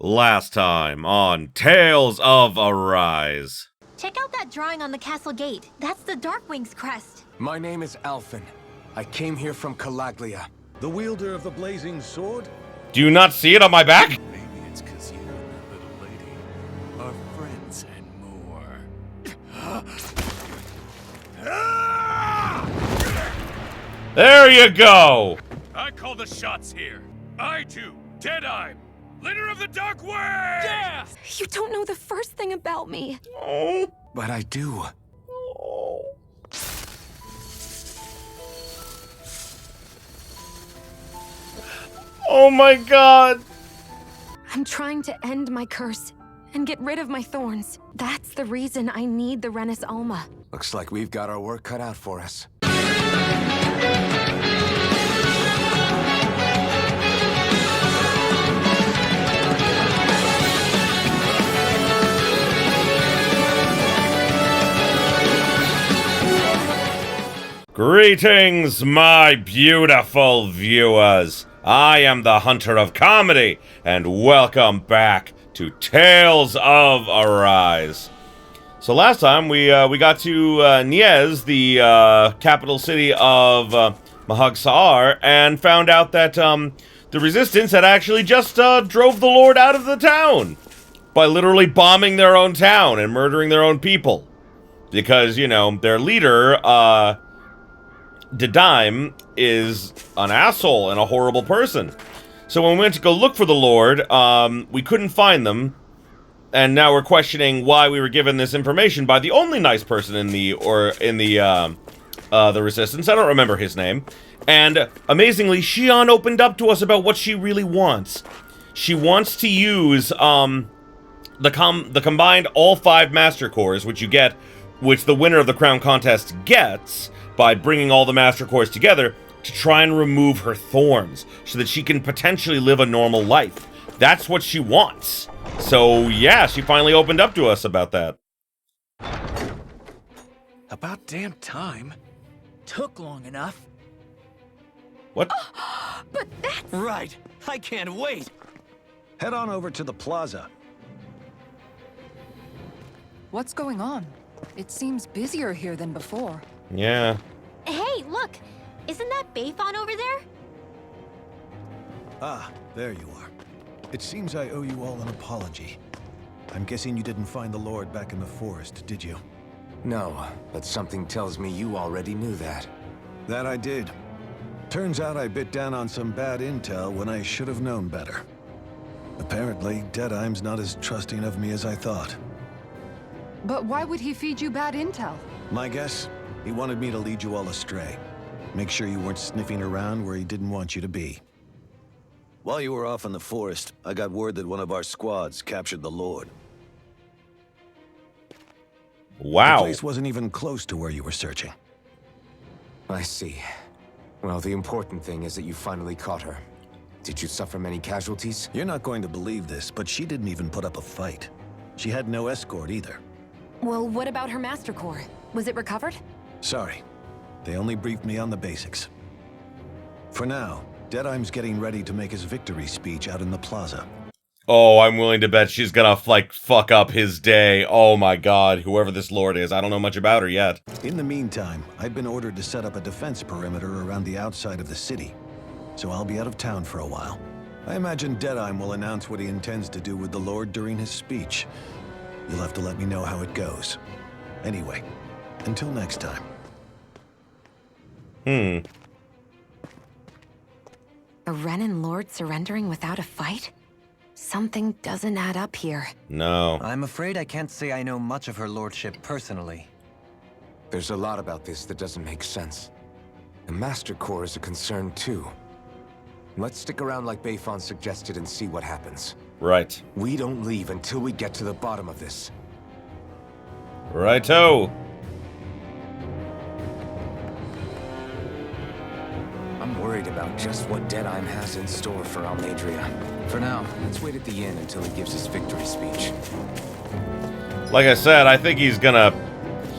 Last time on Tales of Arise. Check out that drawing on the castle gate. That's the Darkwing's crest. My name is Alphen. I came here from Calaglia. The wielder of the blazing sword? Do you not see it on my back? Maybe it's because you and that little lady are friends and more. There you go! I call the shots here. I do. Deadeye, leader of the Dark Way! Yeah! You don't know the first thing about me. Oh. But I do. Oh my god! I'm trying to end my curse and get rid of my thorns. That's the reason I need the Renis Alma. Looks like we've got our work cut out for us. Greetings, my beautiful viewers. I am the Hunter of Comedy, and welcome back to Tales of Arise. So last time we got to Niez, the capital city of Mahag Saar, and found out that the Resistance had actually just drove the Lord out of the town by literally bombing their own town and murdering their own people. Because, you know, their leader, Dedaim, is an asshole and a horrible person. So when we went to go look for the Lord, we couldn't find them, and now we're questioning why we were given this information by the only nice person in the Resistance. I don't remember his name. And amazingly, Xion opened up to us about what she really wants. She wants to use the combined all 5 Master Cores, which the winner of the Crown Contest gets by bringing all the Master Cores together, to try and remove her thorns, so that she can potentially live a normal life. That's what she wants. So yeah, she finally opened up to us about that. About damn time. Took long enough. What? But that's... Right. I can't wait. Head on over to the plaza. What's going on? It seems busier here than before. Yeah. Hey, look! Isn't that Bayfon over there? Ah, there you are. It seems I owe you all an apology. I'm guessing you didn't find the Lord back in the forest, did you? No, but something tells me you already knew that. That I did. Turns out I bit down on some bad intel when I should have known better. Apparently, Deadeye's not as trusting of me as I thought. But why would he feed you bad intel? My guess? He wanted me to lead you all astray. Make sure you weren't sniffing around where he didn't want you to be. While you were off in the forest, I got word that one of our squads captured the Lord. Wow. The place wasn't even close to where you were searching. I see. Well, the important thing is that you finally caught her. Did you suffer many casualties? You're not going to believe this, but she didn't even put up a fight. She had no escort either. Well, what about her Master Core? Was it recovered? Sorry. They only briefed me on the basics. For now, Deadeye's getting ready to make his victory speech out in the plaza. Oh, I'm willing to bet she's gonna, fuck up his day. Oh my god, whoever this Lord is. I don't know much about her yet. In the meantime, I've been ordered to set up a defense perimeter around the outside of the city, so I'll be out of town for a while. I imagine Deadeye will announce what he intends to do with the Lord during his speech. You'll have to let me know how it goes. Anyway, until next time. A Renin Lord surrendering without a fight? Something doesn't add up here. No. I'm afraid I can't say I know much of her lordship personally. There's a lot about this that doesn't make sense. The Master Core is a concern too. Let's stick around like Bayfon suggested and see what happens. Right. We don't leave until we get to the bottom of this. Righto. I'm worried about just what Deadeye has in store for Almeidrea. For now, let's wait at the inn until he gives his victory speech. Like I said, I think he's gonna...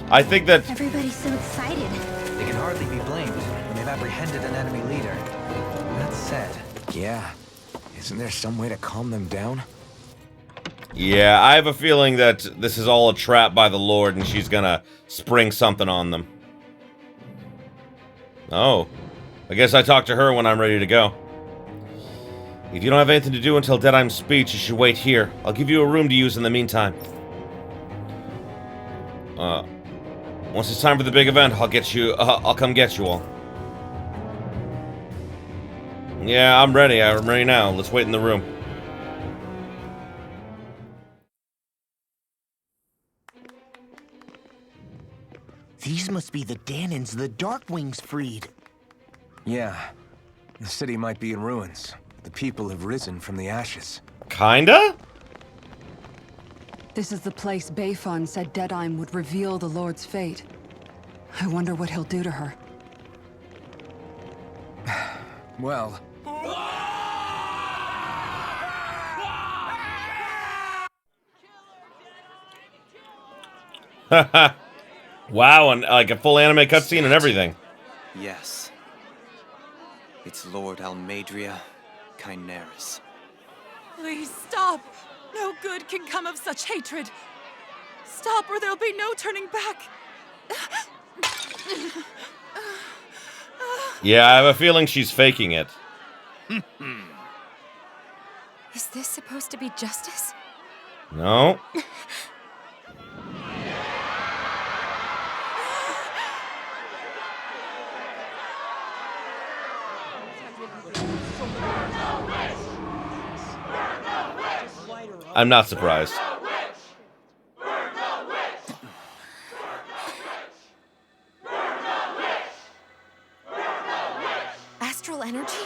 I think that... Everybody's so excited. They can hardly be blamed when they've apprehended an enemy leader. That said... Yeah. Isn't there some way to calm them down? Yeah, I have a feeling that this is all a trap by the Lord and she's gonna spring something on them. Oh. I guess I talk to her when I'm ready to go. If you don't have anything to do until Deadeye's speech, you should wait here. I'll give you a room to use in the meantime. Once it's time for the big event, I'll come get you all. Yeah, I'm ready. I'm ready now. Let's wait in the room. These must be the Danons the Darkwings freed. Yeah. The city might be in ruins. The people have risen from the ashes. Kinda? This is the place Bayfon said Deadeye would reveal the Lord's fate. I wonder what he'll do to her. Well... Wow, and like a full anime cutscene and everything. Yes. It's Lord Almeidrea, Kynaris. Please stop! No good can come of such hatred. Stop or there'll be no turning back. Yeah, I have a feeling she's faking it. Is this supposed to be justice? No. I'm not surprised. Astral energy?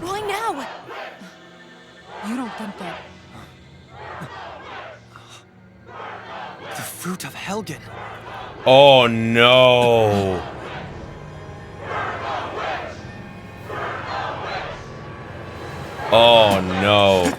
Why now? You don't think that... The fruit of Helgen. Oh no. Oh no.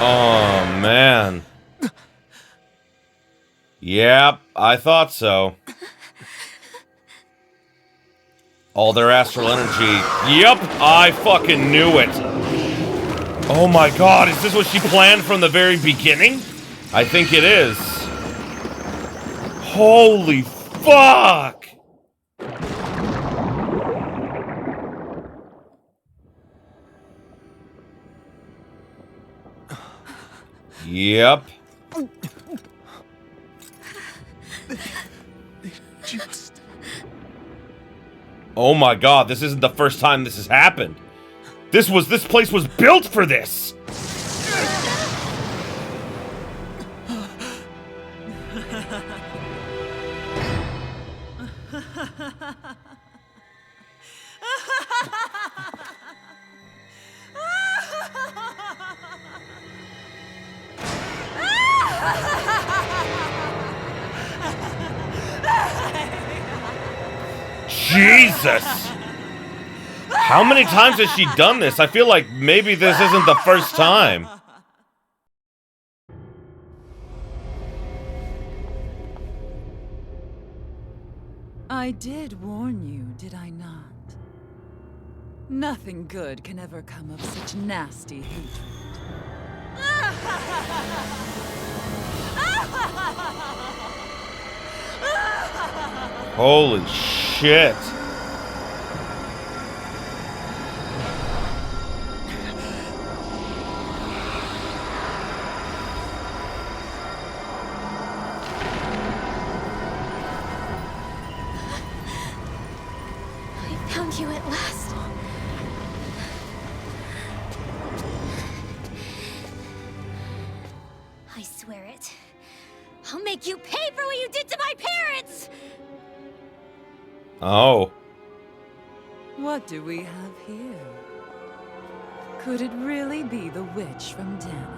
Oh, man. Yep, I thought so. All their astral energy. Yep, I fucking knew it. Oh my god, is this what she planned from the very beginning? I think it is. Holy fuck! Yep. Oh my god, this isn't the first time this has happened. This place was built for this. Jesus! How many times has she done this? I feel like maybe this isn't the first time. I did warn you, did I not? Nothing good can ever come of such nasty hatred. Holy shit. I found you at last. I swear it. I'll make you pay for what you did to my parents! Oh. What do we have here? Could it really be the witch from Dana?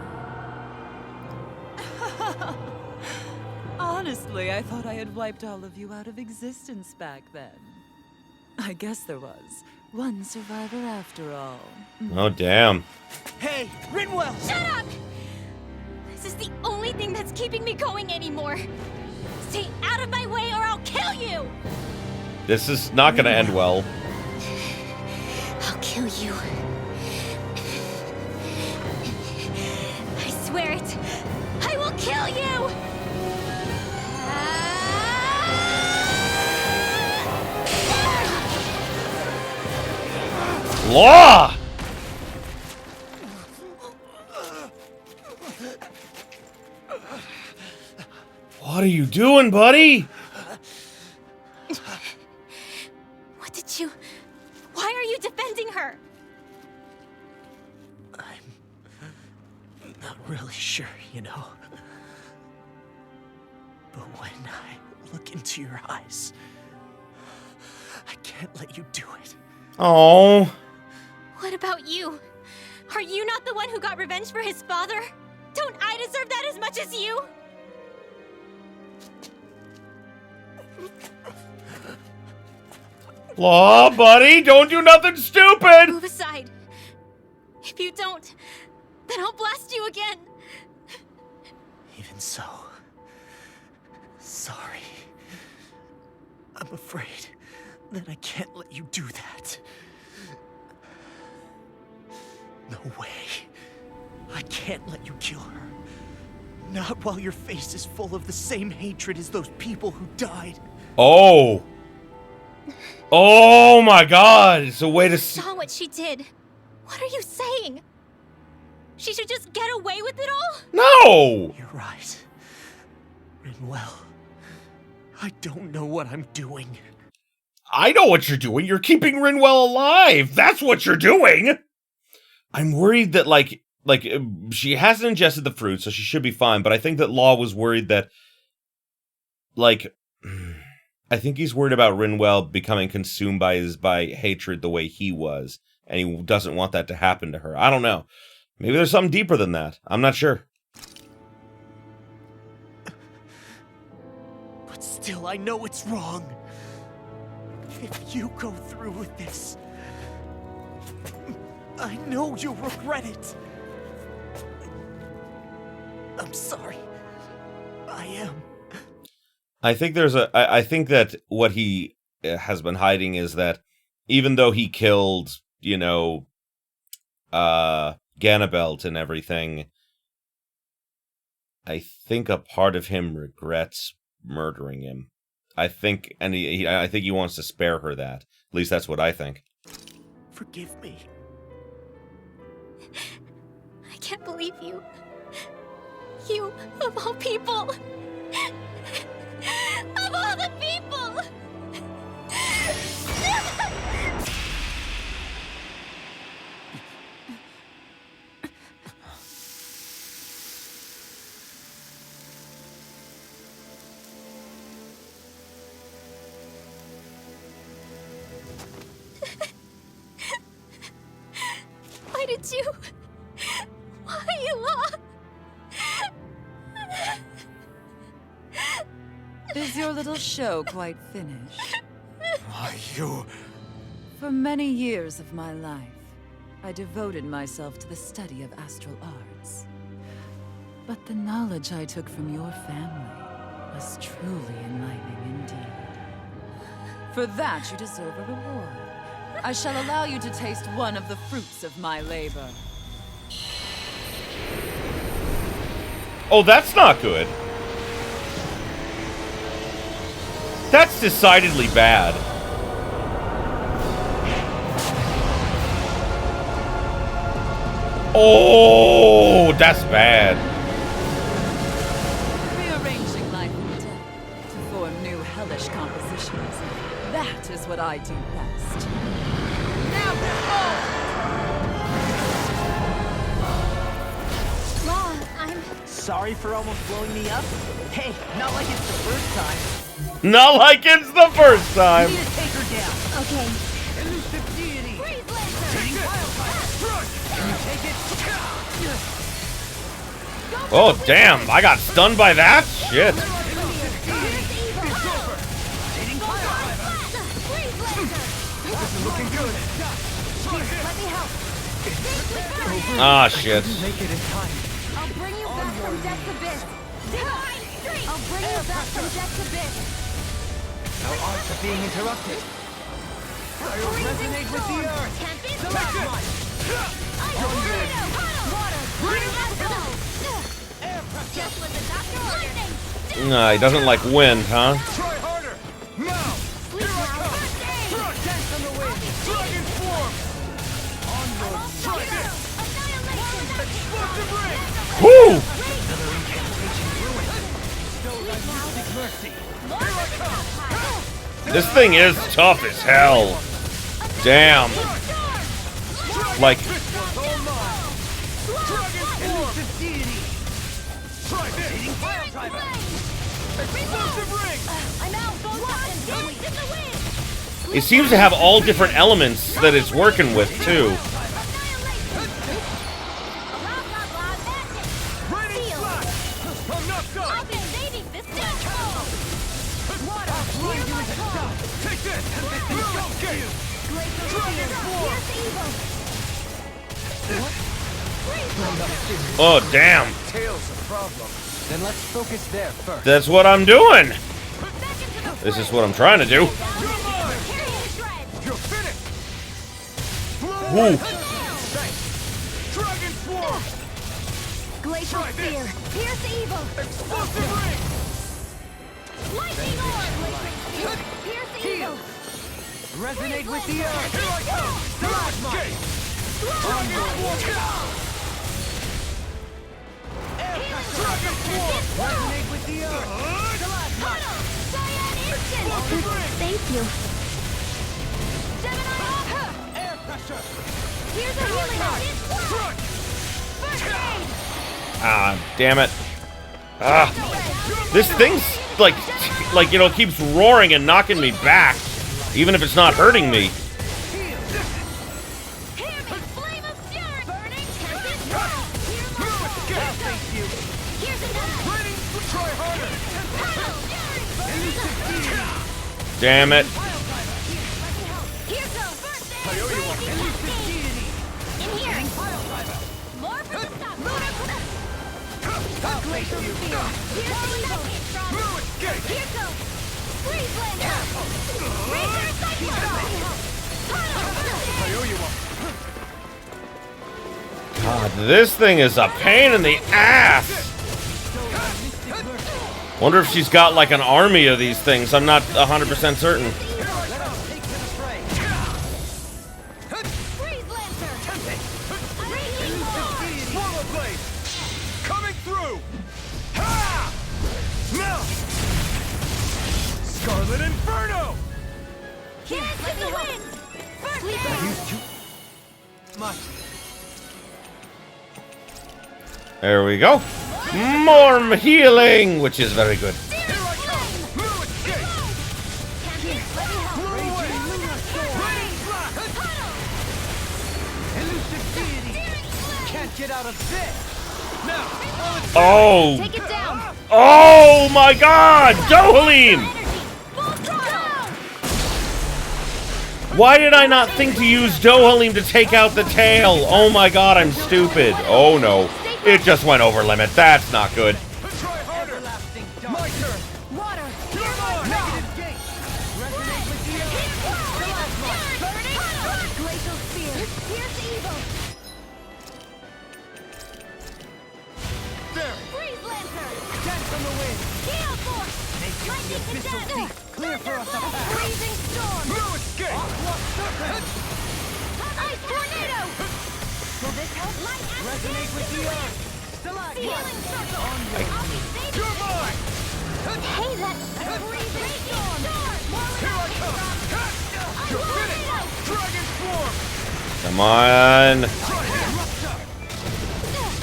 Honestly, I thought I had wiped all of you out of existence back then. I guess there was one survivor after all. Oh, damn. Hey, Rinwell! Shut up! This is the only thing that's keeping me going anymore. Stay out of my way or I'll kill you! This is not gonna end well. I'll kill you. I swear it. I will kill you! Law! What are you doing, buddy? What did you... Why are you defending her? I'm not really sure, you know. But when I look into your eyes, I can't let you do it. Oh. What about you? Are you not the one who got revenge for his father? Don't I deserve that as much as you? Law, buddy, don't do nothing stupid! Move aside. If you don't, then I'll blast you again. Even so, sorry. I'm afraid that I can't let you do that. No way. I can't let you kill her. Not while your face is full of the same hatred as those people who died. Oh. Oh my god, it's a way to see. Saw what she did. What are you saying? She should just get away with it all? No! You're right. Rinwell, I don't know what I'm doing. I know what you're doing. You're keeping Rinwell alive. That's what you're doing. I'm worried that, like, she hasn't ingested the fruit, so she should be fine. But I think that Law was worried that, like, I think he's worried about Rinwell becoming consumed by hatred the way he was. And he doesn't want that to happen to her. I don't know. Maybe there's something deeper than that. I'm not sure. But still, I know it's wrong. If you go through with this, I know you'll regret it. I'm sorry. I am. I think I think that what he has been hiding is that even though he killed, you know, Ganabelt and everything, I think a part of him regrets murdering him. I think, and I think he wants to spare her that. At least that's what I think. Forgive me. I can't believe you. You, of all people. Of all the people! Why did you... Why, Law? Is your little show quite finished? Why, you... For many years of my life, I devoted myself to the study of astral arts. But the knowledge I took from your family was truly enlightening indeed. For that, you deserve a reward. I shall allow you to taste one of the fruits of my labor. Oh, that's not good. That's decidedly bad. Oh, that's bad. Rearranging life and death to form new hellish compositions. That is what I do best. Now behold! Law, I'm... Sorry for almost blowing me up? Hey, not like it's the first time. Not like it's the first time. You need to take her Oh, damn. I got stunned by that? Shit. Ah, shit. I'll bring you back from death's abyss. I'll bring you back from death's abyss. Our arts are being interrupted. I will resonate with the earth. Just what the doctor ordered. Nah, he doesn't like wind, huh? Try harder! Now! Here I come! Dance on the wind! Dragon form! Onward! Try this! Explosive ring! Woo! This thing is tough as hell. Damn. Like, it seems to have all different elements that it's working with, too. Oh, damn. Tail's a problem. Then let's focus there first. That's what I'm doing. This is what I'm trying to do. Woo. Dragon form! Glacial spear. Pierce evil. Explosive ring! Lightning orb. Pierce evil. Resonate with the earth. Here I come! Stalagmite! Dragon form! Dragon form! Resonate with the earth. Thank you. Air pressure. Here's a healing art. First aid. Ah, damn it. Ah. This thing's like, you know, keeps roaring and knocking me back, even if it's not hurting me. Flame of fury. Burning tempest. Here's another. Try harder! Damn it. Here's a first aid. In here. More for the stop. Glacial spear. Here's evil. Here goes. Freeze lander. Razor cyclone. God, this thing is a pain in the ass. Wonder if she's got like an army of these things. I'm not 100% certain. Freeze lancer. Radiant form. Swallow blade! Coming through! Ha! Now! Scarlet Inferno! Dance in the wind. First aid. Much. There we go. More healing, which is very good. Here I come! Blue escape! Blow away! Raining blast! Elusive deity. Can't get out of this. Now! Oh. Take it down. Oh my God, Dohalim! Why did I not think to use Dohalim to take out the tail? Oh my God, I'm stupid. Oh no, it just went over limit. That's not good. Try harder! My turn! Water. You're mine! Negative gate. Resonate with the earth. Glacial spear. Pierce evil. There! Freeze lancer. Dance on the wind. Gale force. Make it the Lightning abyssal condenser. deep. Clear for us a path. Freezing storm. Blue escape! Serpent. Ice tornado. Will this help? Light Resonate with the earth. Healing circle. I'll be saving You're mine! Hey, that freezing storm. Here I come! You're finished! Dragon form! Come on.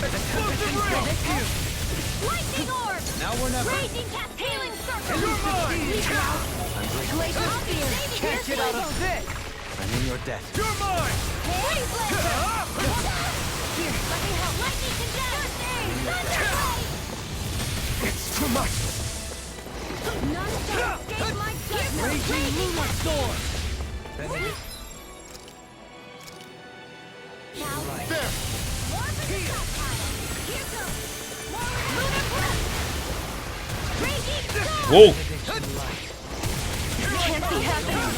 Explosive ring! Lightning orb. Now we're never. Raging cast healing circle. You're mine! Glacial spear. Can't get out of this. I'm in your debt. You're mine! Freeze lancer. It's too much. Raging Lunar Storm! There! Whoa! Can't be happening.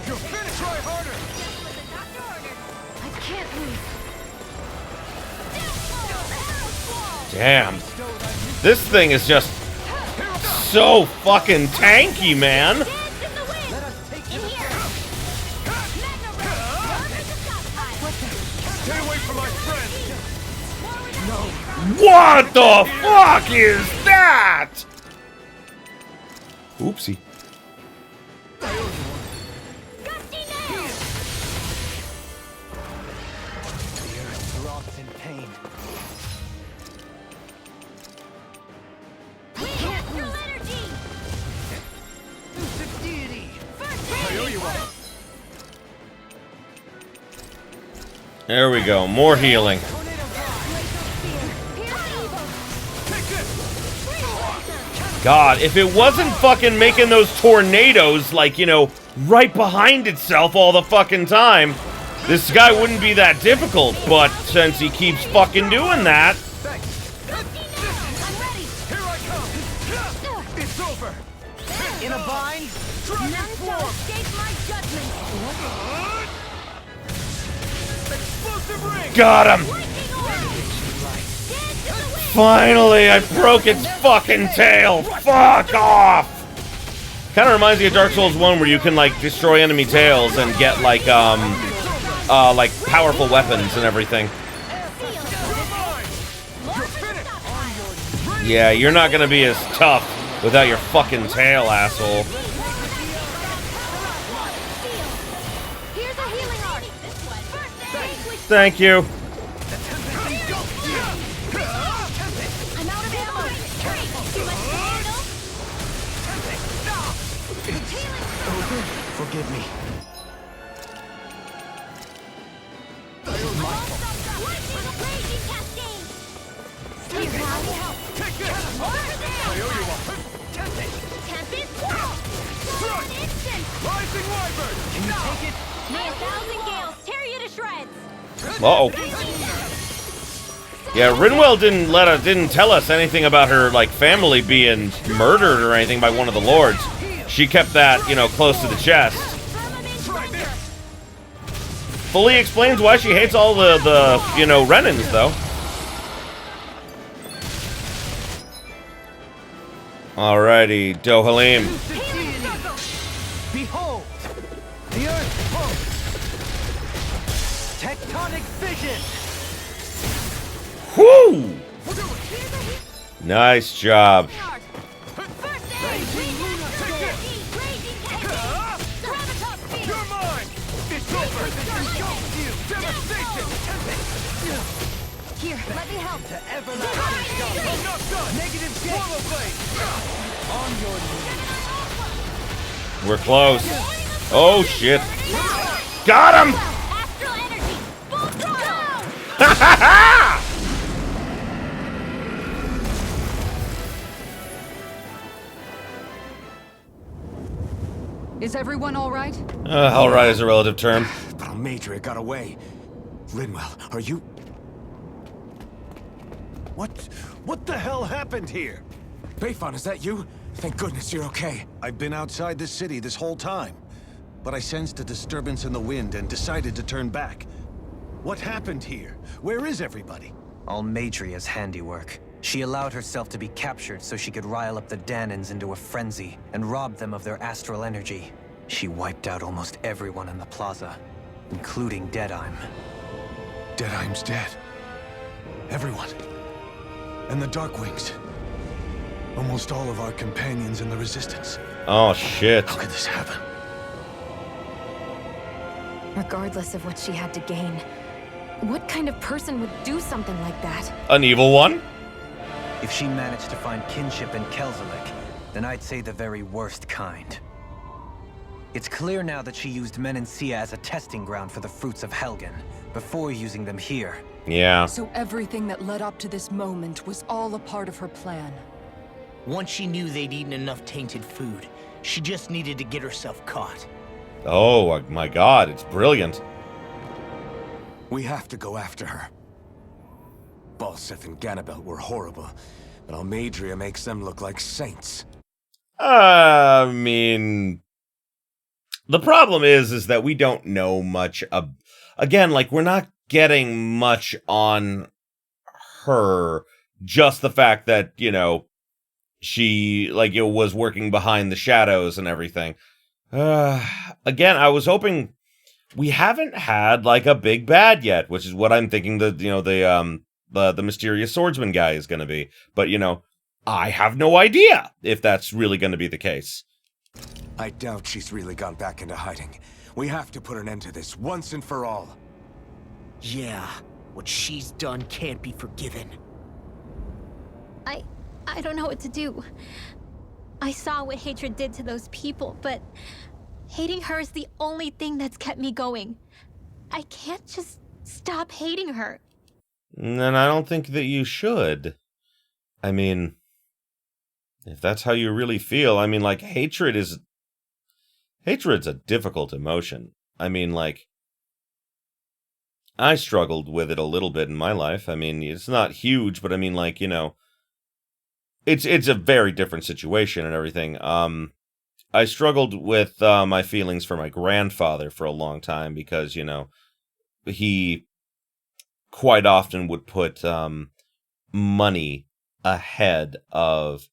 You're finished! Try harder! I can't leave. Damn. This thing is just so fucking tanky, man. Stay away from my friend! What the fuck is that? Oopsie. Rocks in pain. I owe you one. There we go. More healing. God, if it wasn't fucking making those tornadoes, like, you know, right behind itself all the fucking time, this guy wouldn't be that difficult. But since he keeps fucking doing that... Here I come! It's over! In a bind? Explosive ring! Got him! Finally, I broke its fucking tail! Fuck off! Kind of reminds me of Dark Souls 1 where you can, like, destroy enemy tails and get, like powerful weapons and everything. Yeah, you're not gonna be as tough without your fucking tail, asshole. Thank you. Forgive me. Rising Wyvern! Can you take it? May 1,000 gales tear you to shreds. Uh-oh. Yeah, Rinwell didn't tell us anything about her, like, family being murdered or anything by one of the lords. She kept that, you know, close to the chest. Fully explains why she hates all the you know, Renans, though. Alrighty, Dohalim. Behold! The Earth pulse! Tectonic vision! Whoo! Nice job. You're mine! It's over! Devastation! Here, let me help. To everlasting stone! Not done! Negative gate! Swallow blade! On your knees! We're close. Oh, shit. Got him! Astral energy, full throttle. Ha ha ha! Is everyone all right? All right is a relative term. But Almeidrea got away. Linwell, are you... What the hell happened here? Bayfon, is that you? Thank goodness you're okay. I've been outside the city this whole time, but I sensed a disturbance in the wind and decided to turn back. What happened here? Where is everybody? Almeidrea's handiwork. She allowed herself to be captured so she could rile up the Danans into a frenzy and rob them of their astral energy. She wiped out almost everyone in the plaza, including Deadheim. Deadheim's dead. Everyone. And the Darkwings. Almost all of our companions in the Resistance. Oh, shit. How could this happen? Regardless of what she had to gain, what kind of person would do something like that? An evil one? If she managed to find kinship in Kelzelik, then I'd say the very worst kind. It's clear now that she used Menancia as a testing ground for the fruits of Helgen, before using them here. Yeah. So everything that led up to this moment was all a part of her plan. Once she knew they'd eaten enough tainted food, she just needed to get herself caught. Oh my god, it's brilliant. We have to go after her. Balseth and Ganabelt were horrible, but Almeidrea makes them look like saints. I mean, the problem is that we don't know much. Again, like, we're not getting much on her. Just the fact that, you know, she, like, was working behind the shadows and everything. Again, I was hoping we haven't had, like, a big bad yet, which is what I'm thinking the mysterious swordsman guy is going to be. But, you know, I have no idea if that's really going to be the case. I doubt she's really gone back into hiding. We have to put an end to this once and for all. Yeah, what she's done can't be forgiven. I don't know what to do. I saw what hatred did to those people, but hating her is the only thing that's kept me going. I can't just stop hating her. And I don't think that you should. I mean, if that's how you really feel, I mean, like, hatred's a difficult emotion. I mean, like, I struggled with it a little bit in my life. I mean, it's not huge, but I mean, like, you know, it's a very different situation and everything. I struggled with my feelings for my grandfather for a long time because, you know, he quite often would put money ahead of,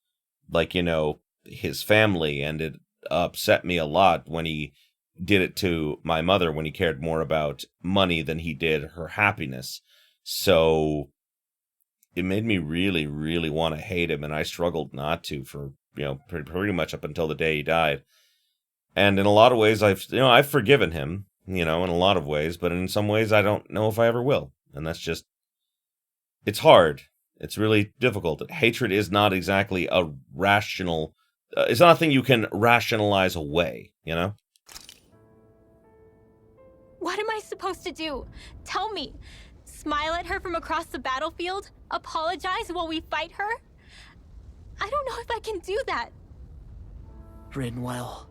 like, you know, his family, and it upset me a lot when he did it to my mother, when he cared more about money than he did her happiness. So it made me really, really want to hate him, and I struggled not to for, you know, pretty much up until the day he died. And in a lot of ways, I've forgiven him, you know, in a lot of ways, but in some ways I don't know if I ever will. And that's just, it's hard. It's really difficult. Hatred is not exactly a rational, it's not a thing you can rationalize away, you know? What am I supposed to do? Tell me. Smile at her from across the battlefield? Apologize while we fight her? I don't know if I can do that. Rinwell.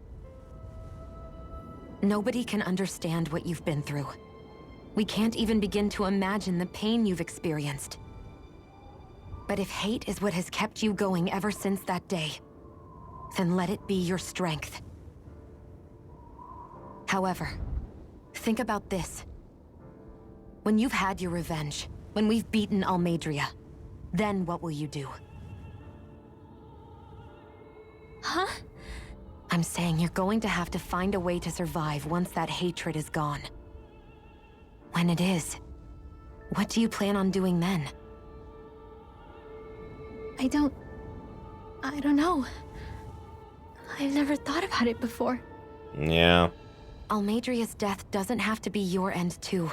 Nobody can understand what you've been through. We can't even begin to imagine the pain you've experienced. But if hate is what has kept you going ever since that day, then let it be your strength. However, think about this. When you've had your revenge, when we've beaten Almeidrea, then what will you do? Huh? I'm saying you're going to have to find a way to survive once that hatred is gone. When it is, what do you plan on doing then? I don't know. I've never thought about it before. Yeah. Almeidrea's death doesn't have to be your end too.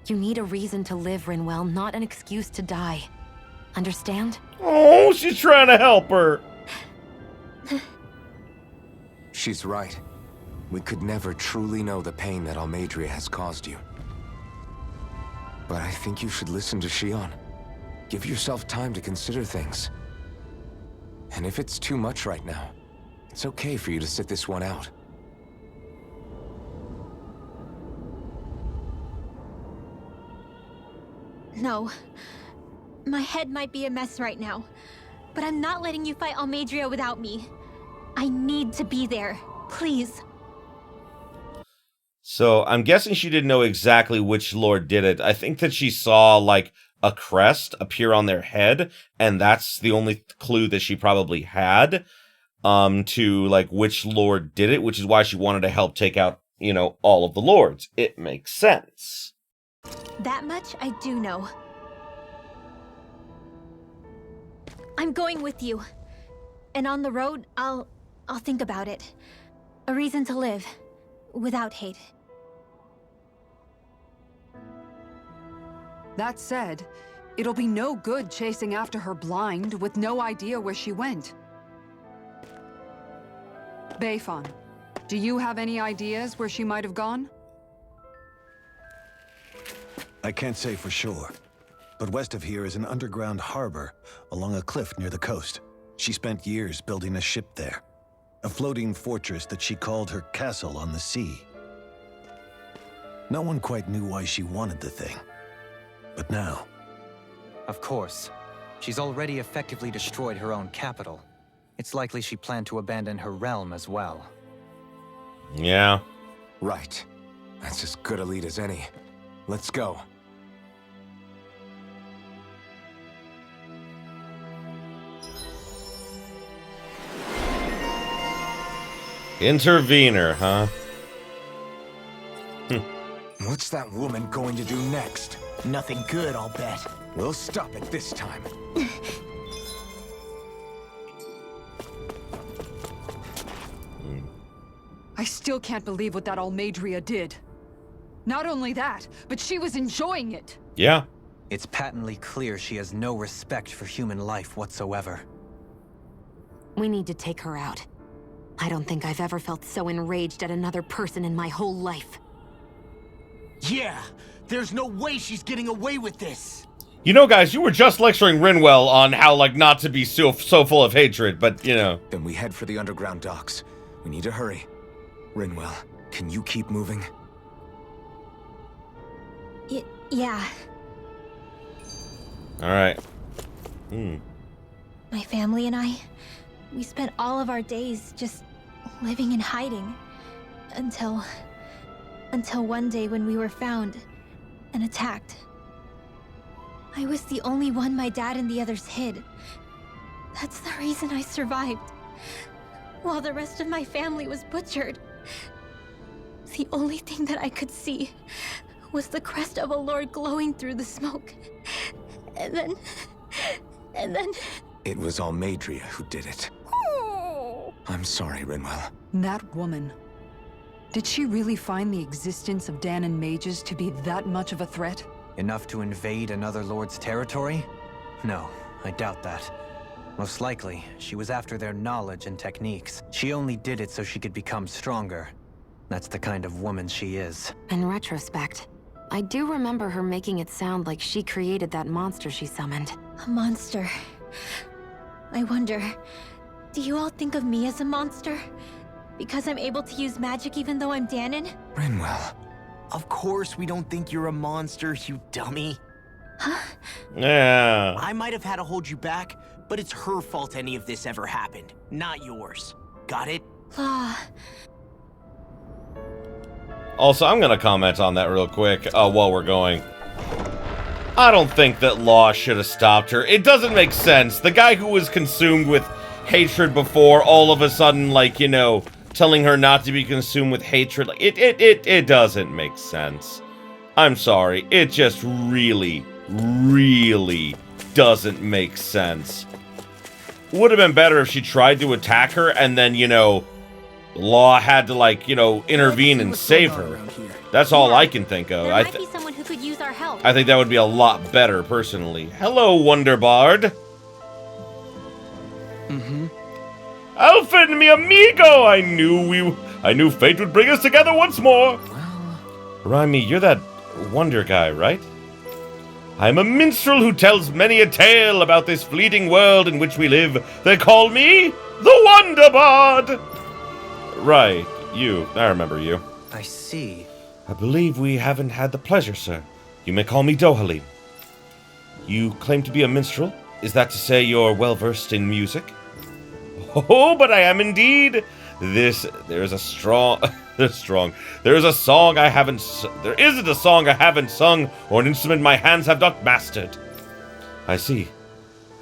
You need a reason to live, Rinwell, not an excuse to die. Understand? Oh, she's trying to help her. She's right. We could never truly know the pain that Almeidrea has caused you. But I think you should listen to Shion. Give yourself time to consider things. And if it's too much right now, it's okay for you to sit this one out. No. My head might be a mess right now, but I'm not letting you fight Almeidrea without me. I need to be there. Please. So I'm guessing she didn't know exactly which lord did it. I think that she saw, like, a crest appear on their head, and that's the only clue that she probably had to, like, which lord did it, which is why she wanted to help take out, you know, all of the lords. It makes sense. That much I do know. I'm going with you. And on the road, I'll think about it. A reason to live. Without hate. That said, it'll be no good chasing after her blind with no idea where she went. Bayfon, Do you have any ideas where she might have gone? I can't say for sure, but west of here is an underground harbor along a cliff near the coast. She spent years building a ship there, a floating fortress that she called her castle on the sea. No one quite knew why she wanted the thing, but now... Of course. She's already effectively destroyed her own capital. It's likely she planned to abandon her realm as well. Yeah. Right. That's as good a lead as any. Let's go. Intervener, huh? What's that woman going to do next? Nothing good, I'll bet. We'll stop it this time. I still can't believe what that Almeidrea did. Not only that, but she was enjoying it. Yeah. It's patently clear she has no respect for human life whatsoever. We need to take her out. I don't think I've ever felt so enraged at another person in my whole life. Yeah, there's no way she's getting away with this. You know, guys, you were just lecturing Rinwell on how, like, not to be so full of hatred, but, you know. Then we head for the underground docks. We need to hurry. Rinwell, can you keep moving? Yeah. Alright. My family and I, we spent all of our days just living in hiding. Until one day when we were found and attacked. I was the only one my dad and the others hid. That's the reason I survived. While the rest of my family was butchered. The only thing that I could see was the crest of a lord glowing through the smoke. And then... It was Almeidrea who did it. I'm sorry, Rinwell. That woman. Did she really find the existence of Danon mages to be that much of a threat? Enough to invade another lord's territory? No, I doubt that. Most likely, she was after their knowledge and techniques. She only did it so she could become stronger. That's the kind of woman she is. In retrospect, I do remember her making it sound like she created that monster she summoned. A monster. I wonder, do you all think of me as a monster? Because I'm able to use magic even though I'm Danon? Rinwell. Of course we don't think you're a monster, you dummy. Huh? Yeah. I might have had to hold you back, but it's her fault any of this ever happened, not yours. Got it? Law. Also, I'm gonna comment on that real quick while we're going. I don't think that Law should have stopped her. It doesn't make sense. The guy who was consumed with hatred before, all of a sudden, like, you know, telling her not to be consumed with hatred. Like, it doesn't make sense. I'm sorry. It just really, really doesn't make sense. Would have been better if she tried to attack her and then, you know, Law had to, like, you know, intervene and save her. That's all I can think of. There might be someone who could use our help. I think that would be a lot better, personally. Hello, Wonderbard. Alphen, mi amigo! I knew fate would bring us together once more. Rhyme, you're that wonder guy, right? I'm a minstrel who tells many a tale about this fleeting world in which we live. They call me the Wonderbard. Right, you. I remember you. I see. I believe we haven't had the pleasure, sir. You may call me Dohalim. You claim to be a minstrel? Is that to say you're well-versed in music? Oh, but I am indeed. There isn't a song I haven't sung, or an instrument my hands have not mastered. I see.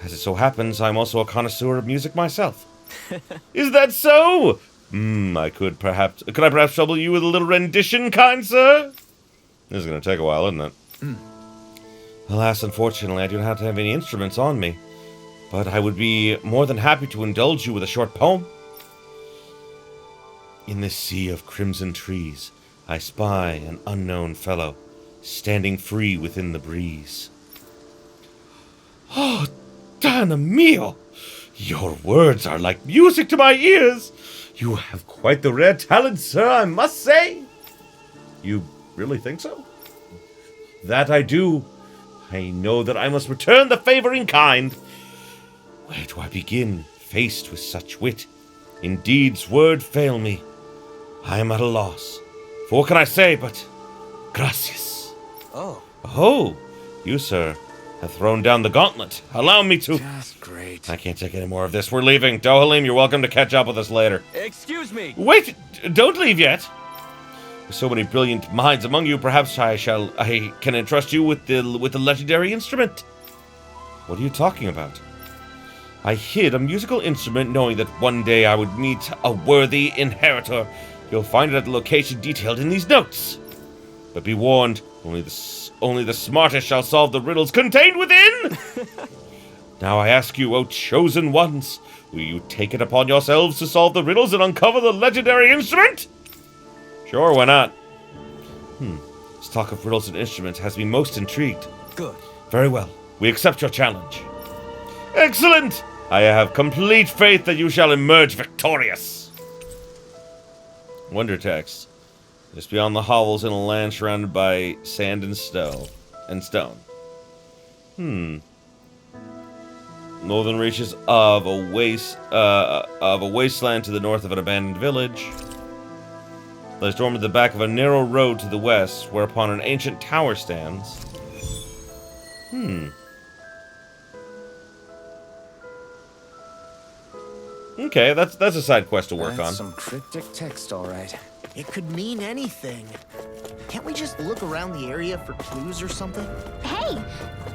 As it so happens, I'm also a connoisseur of music myself. Is that so? Could I perhaps trouble you with a little rendition, kind sir? This is going to take a while, isn't it? Alas, unfortunately, I do not have any instruments on me. But I would be more than happy to indulge you with a short poem. In this sea of crimson trees, I spy an unknown fellow, standing free within the breeze. Oh, Dana mio! Your words are like music to my ears. You have quite the rare talent, sir, I must say. You really think so? That I do. I know that I must return the favor in kind. Where do I begin, faced with such wit? Indeed's word fail me. I am at a loss. For what can I say but gracias? Oh, you, sir, have thrown down the gauntlet. Allow me to... Just great. I can't take any more of this. We're leaving. Dohalim, you're welcome to catch up with us later. Excuse me! Wait! Don't leave yet! With so many brilliant minds among you, perhaps I can entrust you with the legendary instrument. What are you talking about? I hid a musical instrument knowing that one day I would meet a worthy inheritor. You'll find it at the location detailed in these notes. But be warned, only the smartest shall solve the riddles contained within! Now I ask you, O chosen ones, will you take it upon yourselves to solve the riddles and uncover the legendary instrument? Sure, why not? This talk of riddles and instruments has me most intrigued. Good. Very well. We accept your challenge. Excellent! I have complete faith that you shall emerge victorious. Wonder text. Just beyond the hovels in a land surrounded by sand and stone. Northern reaches of a wasteland to the north of an abandoned village. Lies dormant at the back of a narrow road to the west, whereupon an ancient tower stands. Okay, that's a side quest to work on. Some cryptic text, all right. It could mean anything. Can't we just look around the area for clues or something? Hey,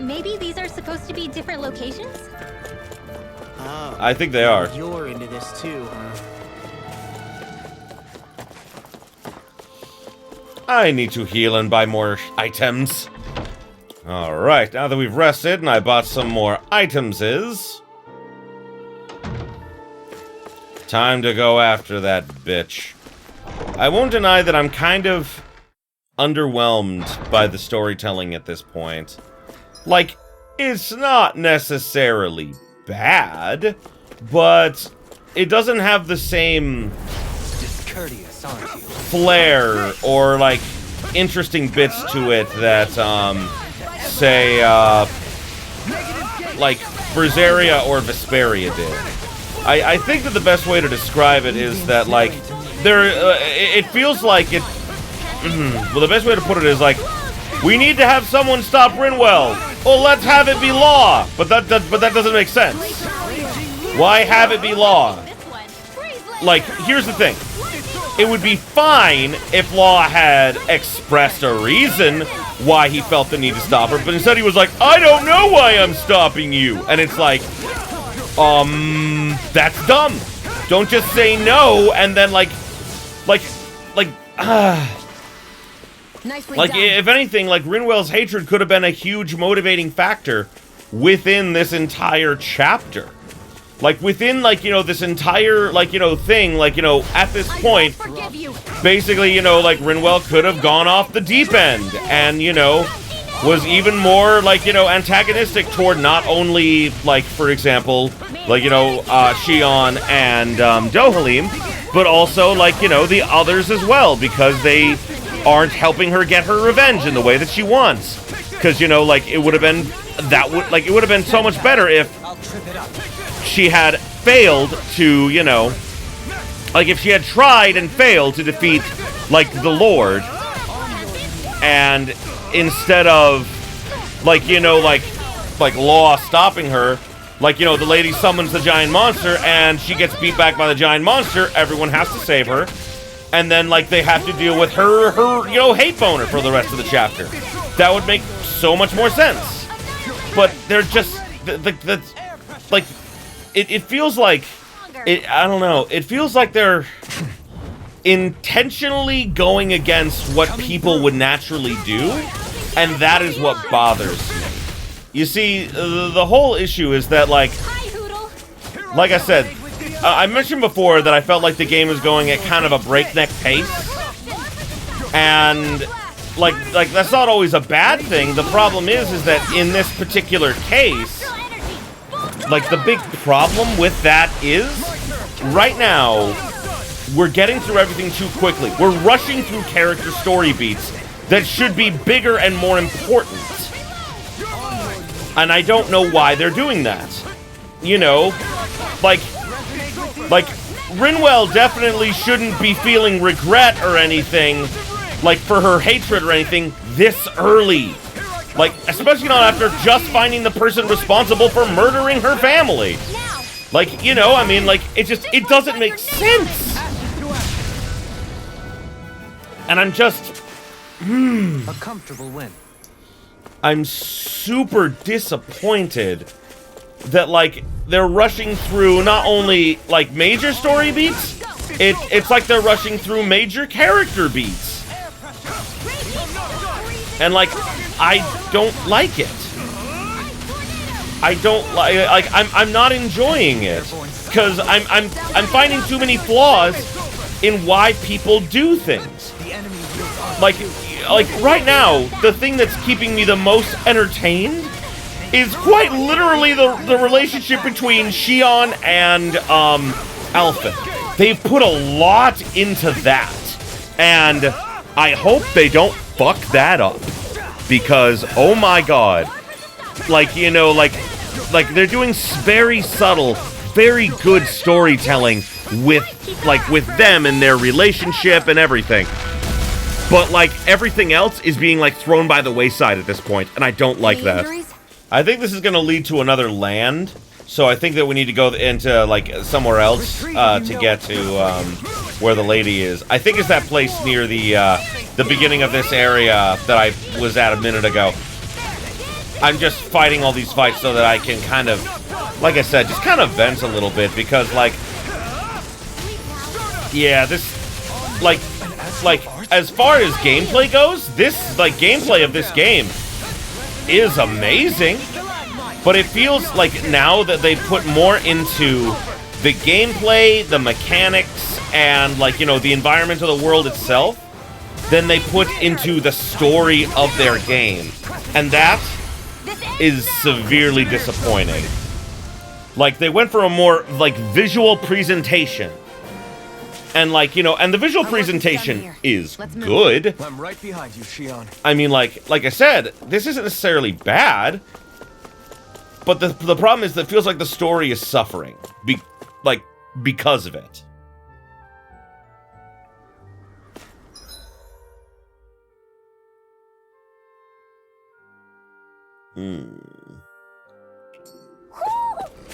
maybe these are supposed to be different locations? Oh, I think they are. You're into this too, huh? I need to heal and buy more items. Alright, now that we've rested and I bought some more items time to go after that bitch. I won't deny that I'm kind of underwhelmed by the storytelling at this point. Like, it's not necessarily bad, but it doesn't have the same Discourteous, aren't you? flair or, like, interesting bits to it that, say, like, Berseria or Vesperia did. I think that the best way to describe it is that, like, it feels like it... well, the best way to put it is, like, we need to have someone stop Rinwell. Well, let's have it be Law. But that doesn't make sense. Why have it be Law? Like, here's the thing. It would be fine if Law had expressed a reason why he felt the need to stop her, but instead he was like, I don't know why I'm stopping you. And it's like, that's dumb. Don't just say no and then if anything, like, Rinwell's hatred could have been a huge motivating factor within this entire chapter. Like, within, like, you know, this entire, like, you know, thing, like, you know, at this point, basically, you know, like, Rinwell could have gone off the deep end and, you know, was even more, like, you know, antagonistic toward not only, like, for example, like, you know, Shion and Dohalim, but also, like, you know, the others as well, because they aren't helping her get her revenge in the way that she wants. Because, you know, like, it would have been, it would have been so much better if she had failed to, you know, like, if she had tried and failed to defeat, like, the Lord, and instead of, like, you know, like Law stopping her, like, you know, the lady summons the giant monster and she gets beat back by the giant monster, everyone has to save her, and then, like, they have to deal with her, you know, hate boner for the rest of the chapter. That would make so much more sense. But they're just, like, it feels like, I don't know, it feels like they're intentionally going against what people would naturally do, and that is what bothers me. You see, the whole issue is that, like I said, I mentioned before that I felt like the game was going at kind of a breakneck pace, and like that's not always a bad thing. The problem is that in this particular case, like, the big problem with that is, right now, we're getting through everything too quickly. We're rushing through character story beats that should be bigger and more important. And I don't know why they're doing that. You know, like Rinwell definitely shouldn't be feeling regret or anything, like, for her hatred or anything this early. Like, especially not after just finding the person responsible for murdering her family. Like, you know, I mean, like, it doesn't make sense. And I'm just... A comfortable win. I'm super disappointed that, like, they're rushing through not only, like, major story beats, it's like they're rushing through major character beats. And, like, I don't like it. I don't like I'm not enjoying it because I'm finding too many flaws in why people do things. Like right now, the thing that's keeping me the most entertained is quite literally the relationship between Xion and Alphen. They've put a lot into that, and I hope they don't fuck that up, because oh my god, like, you know, like they're doing very subtle, very good storytelling with them and their relationship and everything. But, like, everything else is being, like, thrown by the wayside at this point, and I don't like that. I think this is going to lead to another land, so I think that we need to go into, like, somewhere else to get to where the lady is. I think it's that place near the beginning of this area that I was at a minute ago. I'm just fighting all these fights so that I can kind of, like I said, just kind of vent a little bit, because, like, yeah, this, like, as far as gameplay goes, this, like, gameplay of this game is amazing, but it feels like now that they put more into the gameplay, the mechanics, and, like, you know, the environment of the world itself than they put into the story of their game. And that is severely disappointing. Like, they went for a more, like, visual presentation. And, like, you know, and the visual presentation is good. I'm right behind you, Xion. I mean, like I said, this isn't necessarily bad, but the problem is that it feels like the story is suffering, because of it.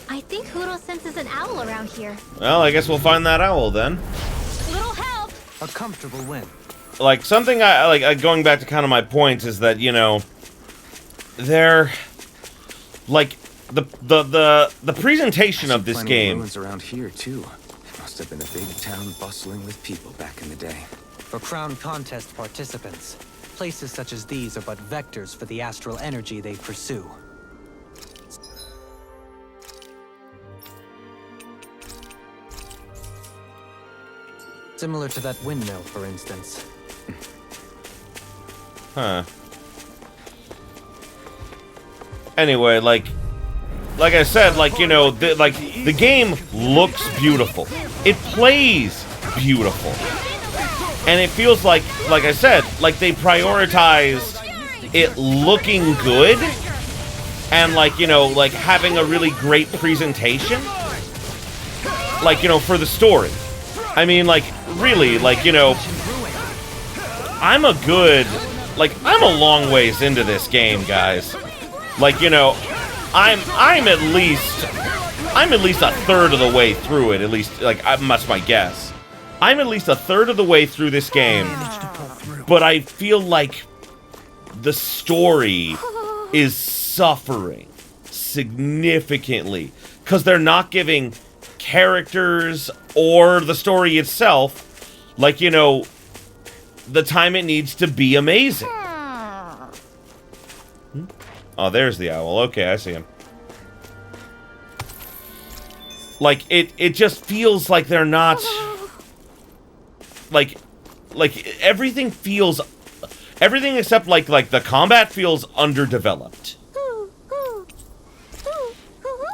I think Hoodle senses an owl around here. Well, I guess we'll find that owl then. Little help! A comfortable win. Like, something I like, going back to kind of my point is that, you know, they're like the presentation of this game. Ruins around here too. It must have been a big town bustling with people back in the day. For crown contest participants, places such as these are but vectors for the astral energy they pursue. Similar to that windmill, for instance. Huh. Anyway, like I said, like, you know, the game looks beautiful. It plays beautiful. And it feels like I said, like they prioritized it looking good and, like, you know, like having a really great presentation. Like, you know, for the story. I mean, like, really, like, you know, I'm a long ways into this game, guys. Like, you know, I'm at least a third of the way through it, at least, like, that's my guess. I'm at least a third of the way through this game, but I feel like the story is suffering significantly, because they're not giving characters or the story itself, like, you know, the time it needs to be amazing. Oh, there's the owl. Okay, I see him. Like, it just feels like they're not... Like everything feels... Everything except, like the combat feels underdeveloped.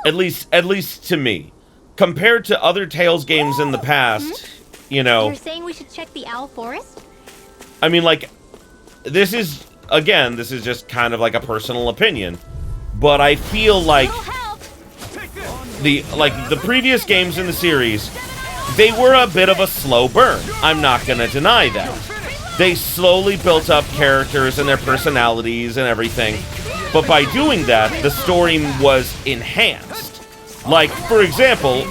At least to me. Compared to other Tales games in the past, you know... You're saying we should check the Owl Forest? I mean, like, this is just kind of like a personal opinion. But I feel like the previous games in the series, they were a bit of a slow burn. I'm not gonna deny that. They slowly built up characters and their personalities and everything. But by doing that, the story was enhanced. Like, for example,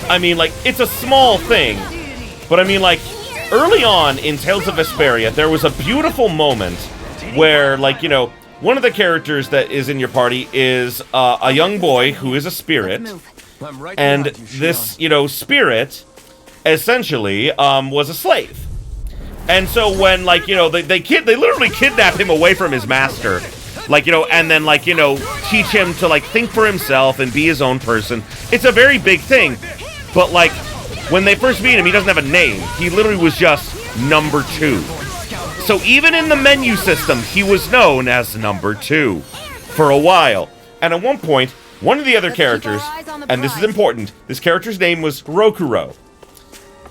I mean, like, it's a small thing, but I mean, like, early on in Tales of Vesperia, there was a beautiful moment where, like, you know, one of the characters that is in your party is a young boy who is a spirit, and this, you know, spirit essentially was a slave. And so when, like, you know, they literally kidnap him away from his master, like, you know, and then, like, you know, teach him to, like, think for himself and be his own person. It's a very big thing, but, like, when they first meet him, he doesn't have a name. He literally was just number 2. So even in the menu system, he was known as number 2 for a while. And at one point, one of the other characters, and this is important, this character's name was Rokuro.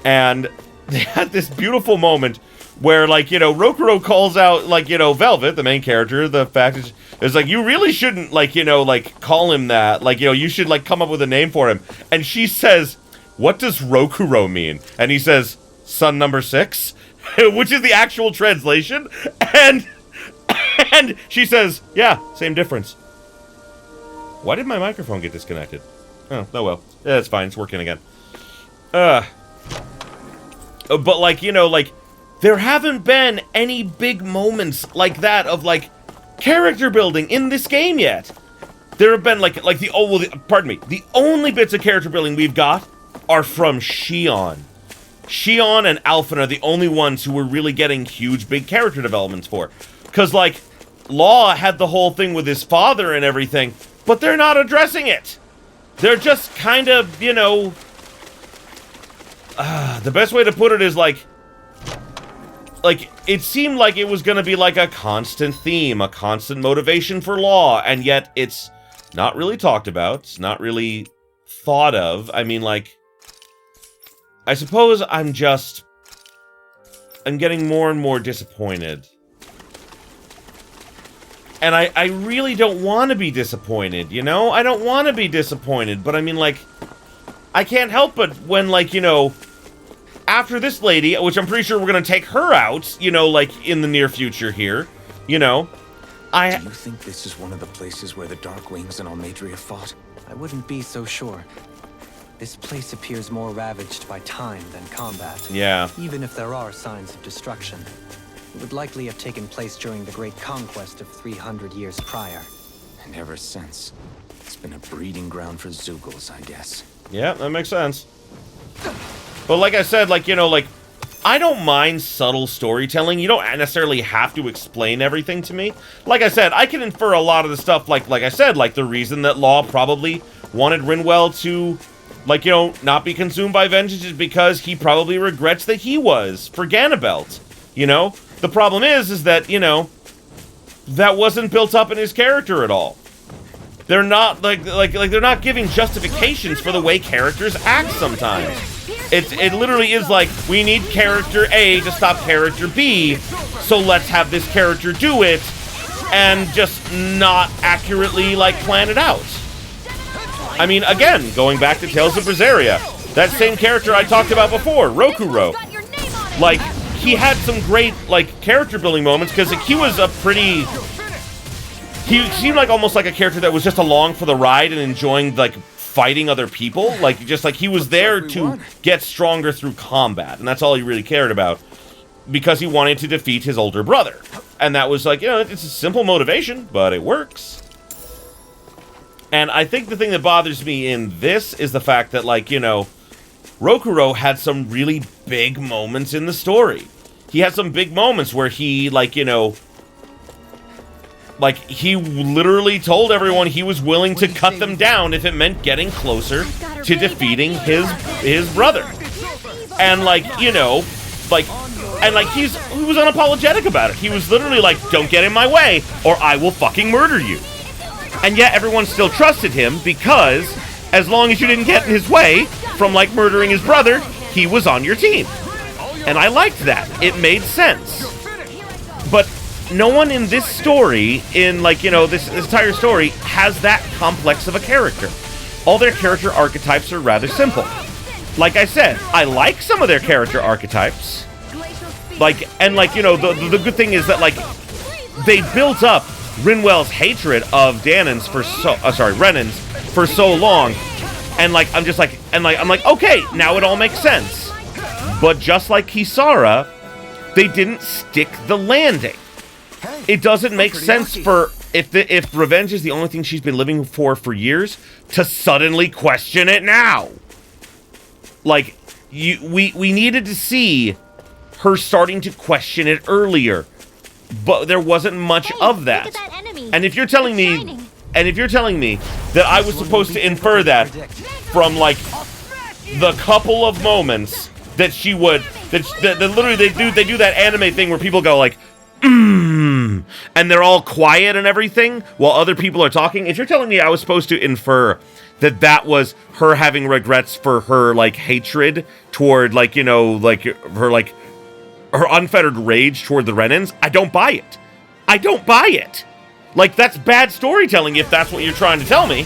And they had this beautiful moment where, like, you know, Rokuro calls out, like, you know, Velvet, the main character, the fact is like, you really shouldn't, like, you know, like, call him that. Like, you know, you should, like, come up with a name for him. And she says, what does Rokuro mean? And he says, son number 6, which is the actual translation. And she says, yeah, same difference. Why did my microphone get disconnected? Oh well. Yeah, it's fine. It's working again. But, like, you know, like, there haven't been any big moments like that of, like, character building in this game yet. There have been, like the only bits of character building we've got are from Xion. Xion and Alphen are the only ones who we're really getting huge, big character developments for. Because, like, Law had the whole thing with his father and everything, but they're not addressing it. They're just kind of, you know... the best way to put it is, like, it seemed like it was going to be like a constant theme, a constant motivation for Law, and yet it's not really talked about. It's not really thought of. I mean, like, I suppose I'm getting more and more disappointed. And I really don't want to be disappointed, you know? I don't want to be disappointed, but I mean, like, I can't help but when, like, you know, after this lady, which I'm pretty sure we're going to take her out, you know, like, in the near future here, you know, Do you think this is one of the places where the Dark Wings and Almeidrea fought? I wouldn't be so sure. This place appears more ravaged by time than combat. Yeah. Even if there are signs of destruction, it would likely have taken place during the Great Conquest of 300 years prior. And ever since, it's been a breeding ground for Zeugles, I guess. Yeah, that makes sense. But like I said, like, you know, like, I don't mind subtle storytelling. You don't necessarily have to explain everything to me. Like I said, I can infer a lot of the stuff, like I said, like the reason that Law probably wanted Rinwell to, like, you know, not be consumed by vengeance is because he probably regrets that he was for Ganabelt, you know? The problem is that, you know, that wasn't built up in his character at all. They're not, like they're not giving justifications for the way characters act sometimes. It literally is like, we need character A to stop character B, so let's have this character do it, and just not accurately, like, plan it out. I mean, again, going back to Tales of Berseria, that same character I talked about before, Rokuro, like, he had some great, like, character building moments, because he was a pretty... He seemed like almost like a character that was just along for the ride and enjoying, like, fighting other people. Like, just like he was there to get stronger through combat, and that's all he really cared about, because he wanted to defeat his older brother. And that was like, you know, it's a simple motivation, but it works. And I think the thing that bothers me in this is the fact that, like, you know, Rokuro had some really big moments in the story. He had some big moments where he, like, you know, like, he literally told everyone he was willing to cut them down if it meant getting closer to defeating his brother. And, like, you know, like, and, like, he was unapologetic about it. He was literally like, don't get in my way, or I will fucking murder you. And yet everyone still trusted him because as long as you didn't get in his way from, like, murdering his brother, he was on your team. And I liked that. It made sense. But no one in this story, in, like, you know, this entire story, has that complex of a character. All their character archetypes are rather simple. Like I said, I like some of their character archetypes. Like, and, like, you know, the good thing is that, like, they built up Rinwell's hatred of Renans for so long, and, like, I'm like, okay, now it all makes sense. But just like Kisara, they didn't stick the landing. It doesn't make sense for, if revenge is the only thing she's been living for years, to suddenly question it now. Like, we needed to see her starting to question it earlier, but there wasn't much of that. Look at that enemy. And if you're telling me, Shining. that I was supposed to infer that from, like, the couple of moments that she would, that literally they do that anime thing where people go like, and they're all quiet and everything while other people are talking. If you're telling me I was supposed to infer that was her having regrets for her, like, hatred toward, like, you know, like, her unfettered rage toward the Renans, I don't buy it. I don't buy it. Like, that's bad storytelling if that's what you're trying to tell me.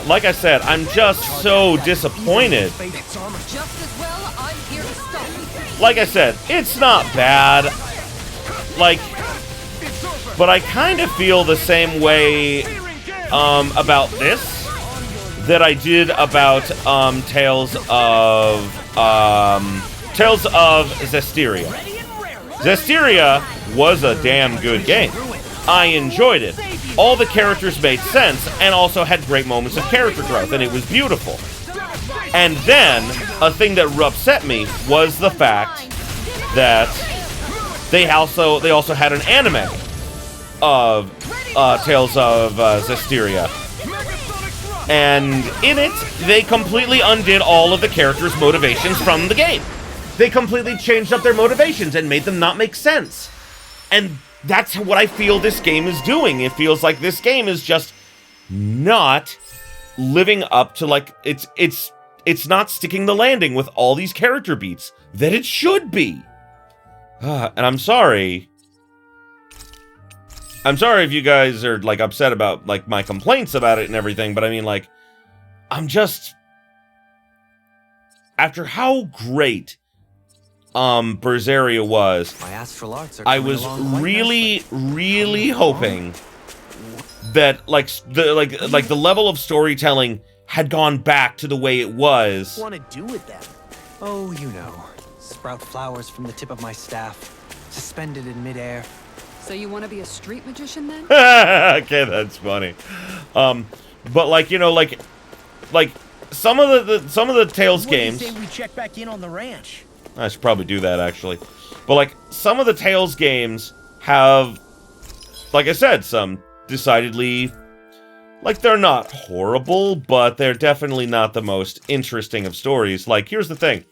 Like I said, I'm just so disappointed. Like I said, it's not bad. Like, but I kind of feel the same way about this that I did about Tales of Zestiria. Zestiria was a damn good game. I enjoyed it. All the characters made sense and also had great moments of character growth, and it was beautiful. And then, a thing that upset me was the fact that they also had an anime of Tales of Zestiria. And in it, they completely undid all of the characters' motivations from the game. They completely changed up their motivations and made them not make sense. And that's what I feel this game is doing. It feels like this game is just not living up to, like, it's not sticking the landing with all these character beats that it should be. And I'm sorry. I'm sorry if you guys are, like, upset about, like, my complaints about it and everything, but I mean, like, I'm just, after how great Berseria was, I was really hoping that, like, the level of storytelling had gone back to the way it was. What do you want to do with them? Oh, you know, sprout flowers from the tip of my staff, suspended in midair. So you want to be a street magician then? Okay, that's funny. But, like, you know, like some of the Tales games. What do you say we check back in on the ranch? I should probably do that, actually. But, like, some of the Tales games have, like I said, some decidedly, like, they're not horrible, but they're definitely not the most interesting of stories. Like, here's the thing.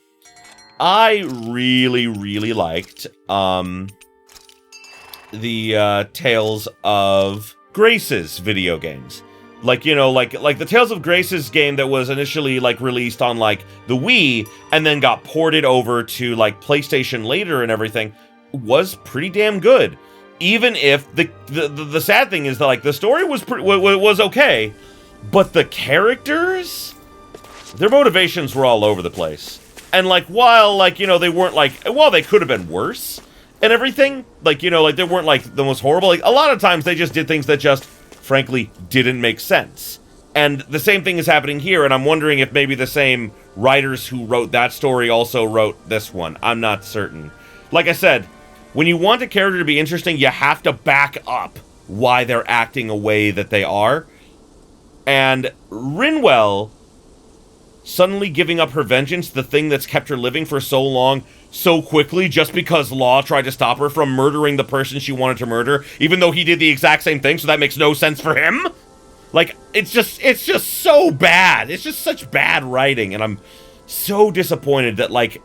I really liked, the Tales of Grace's video games. Like, you know, like the Tales of Grace's game that was initially, like, released on, like, the Wii and then got ported over to, like, PlayStation later and everything was pretty damn good. Even if the sad thing is that, like, the story was okay, but the characters, their motivations were all over the place. And, like, while, like, you know, they weren't, like, while they could have been worse and everything, like, you know, like, they weren't, like, the most horrible. Like, a lot of times they just did things that just, frankly, didn't make sense. And the same thing is happening here, and I'm wondering if maybe the same writers who wrote that story also wrote this one. I'm not certain. Like I said, when you want a character to be interesting, you have to back up why they're acting a way that they are. And Rinwell suddenly giving up her vengeance, the thing that's kept her living for so long, so quickly, just because Law tried to stop her from murdering the person she wanted to murder, even though he did the exact same thing, so that makes no sense for him? Like, it's just so bad. It's just such bad writing, and I'm so disappointed that, like,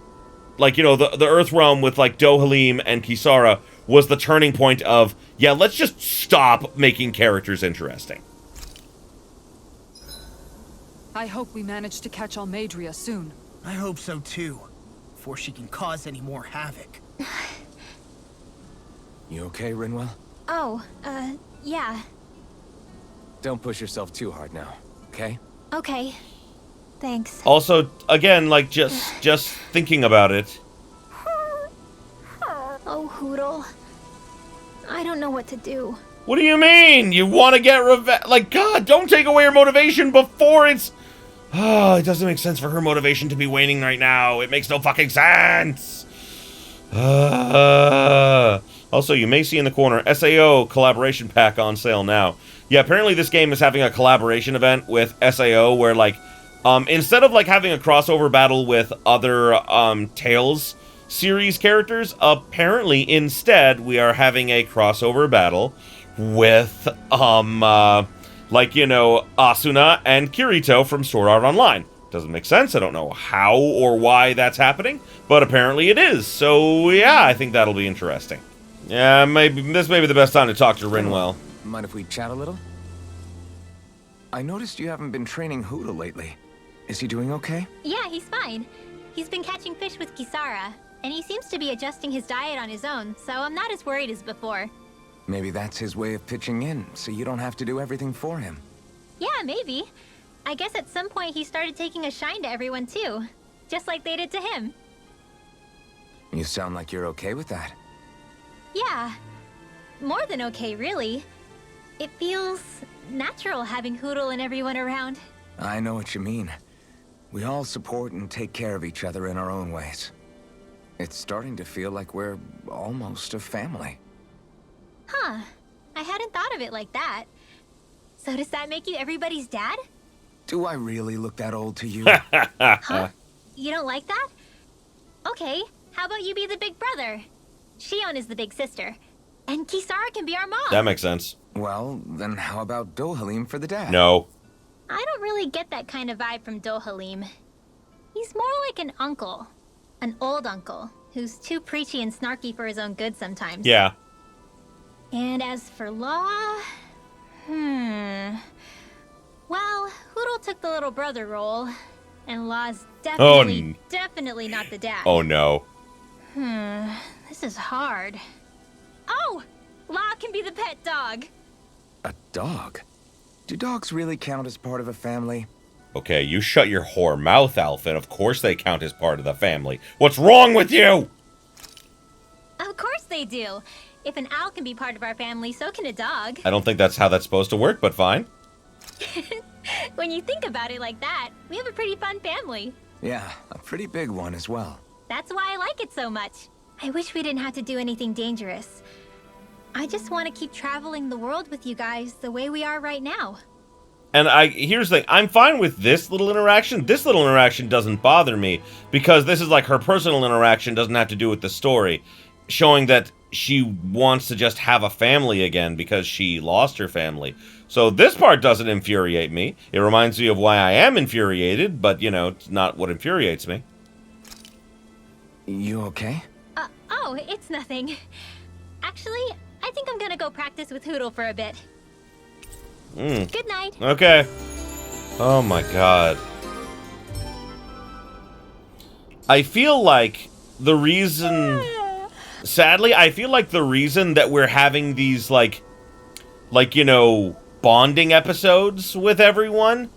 you know, the Earth Realm with, like, Dohalim and Kisara was the turning point of, yeah, let's just stop making characters interesting. I hope we manage to catch Almeidrea soon. I hope so too, before she can cause any more havoc. You okay, Rinwell? Oh, yeah. Don't push yourself too hard now, okay? Okay. Thanks. Also, again, like, just thinking about it. Oh, Hoodle. I don't know what to do. What do you mean? You want to get revenge? Like, God, don't take away her motivation before it's... Oh, it doesn't make sense for her motivation to be waning right now. It makes no fucking sense. Also, you may see in the corner, SAO collaboration pack on sale now. Yeah, apparently this game is having a collaboration event with SAO where, like, instead of, like, having a crossover battle with other, Tales series characters, apparently instead we are having a crossover battle with, like, you know, Asuna and Kirito from Sword Art Online. Doesn't make sense. I don't know how or why that's happening, but apparently it is. So, yeah, I think that'll be interesting. Yeah, maybe this may be the best time to talk to Rinwell. Mind if we chat a little? I noticed you haven't been training Huda lately. Is he doing okay? Yeah, he's fine. He's been catching fish with Kisara, and he seems to be adjusting his diet on his own, so I'm not as worried as before. Maybe that's his way of pitching in, so you don't have to do everything for him. Yeah, maybe. I guess at some point he started taking a shine to everyone too, just like they did to him. You sound like you're okay with that. Yeah. More than okay, really. It feels natural having Hoodle and everyone around. I know what you mean. We all support and take care of each other in our own ways. It's starting to feel like we're almost a family. Huh. I hadn't thought of it like that. So does that make you everybody's dad? Do I really look that old to you? Huh? You don't like that? Okay, how about you be the big brother? Shion is the big sister. And Kisara can be our mom. That makes sense. Well, then how about Dohalim for the dad? No. I don't really get that kind of vibe from Dohalim. He's more like an uncle. An old uncle, who's too preachy and snarky for his own good sometimes. Yeah. And as for Law... Well, Hoodle took the little brother role, and Law's definitely not the dad. Oh, no. This is hard. Oh! Law can be the pet dog. A dog? Do dogs really count as part of a family? Okay, you shut your whore mouth, Alphen. Of course they count as part of the family. What's wrong with you? Of course they do. If an owl can be part of our family, so can a dog. I don't think that's how that's supposed to work, but fine. When you think about it like that, we have a pretty fun family. Yeah, a pretty big one as well. That's why I like it so much. I wish we didn't have to do anything dangerous. I just want to keep traveling the world with you guys the way we are right now. And here's the thing, I'm fine with this little interaction. This little interaction doesn't bother me, because this is like her personal interaction, doesn't have to do with the story. Showing that she wants to just have a family again because she lost her family. So this part doesn't infuriate me. It reminds me of why I am infuriated, but, you know, it's not what infuriates me. You okay? Oh, it's nothing. Actually, I think I'm gonna go practice with Hoodle for a bit. Good night. Okay. Oh my god. I feel like the reason... Sadly, I feel like the reason that we're having these, like, you know, bonding episodes with everyone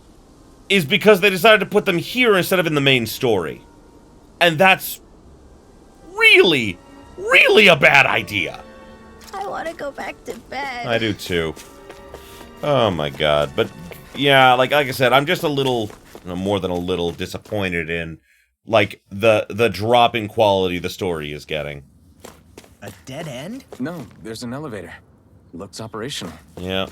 is because they decided to put them here instead of in the main story. And that's really, really a bad idea. I want to go back to bed. I do too. Oh my god. But, yeah, like I said, I'm just a little, more than a little, disappointed in, like, the drop in quality the story is getting. A dead end? No, there's an elevator. Looks operational. Yeah.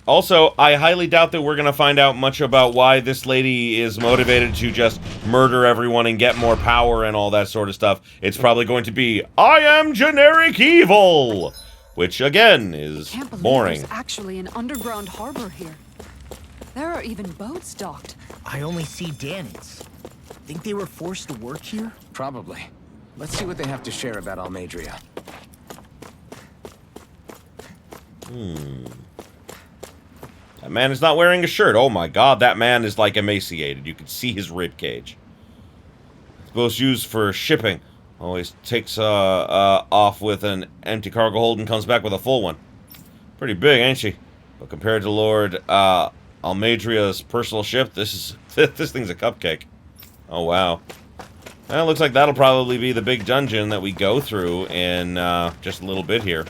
Also, I highly doubt that we're going to find out much about why this lady is motivated to just murder everyone and get more power and all that sort of stuff. It's probably going to be, I am generic evil! Which, again, is boring. There's actually an underground harbor here. There are even boats docked. I only see Danits. Think they were forced to work here? Probably. Let's see what they have to share about Almeidrea. That man is not wearing a shirt. Oh my god, that man is like emaciated. You can see his rib cage. It's both used for shipping. Always takes off with an empty cargo hold and comes back with a full one. Pretty big, ain't she? But compared to Lord Almeidrea's personal ship, this thing's a cupcake. Oh wow. Well, it looks like that'll probably be the big dungeon that we go through in just a little bit here.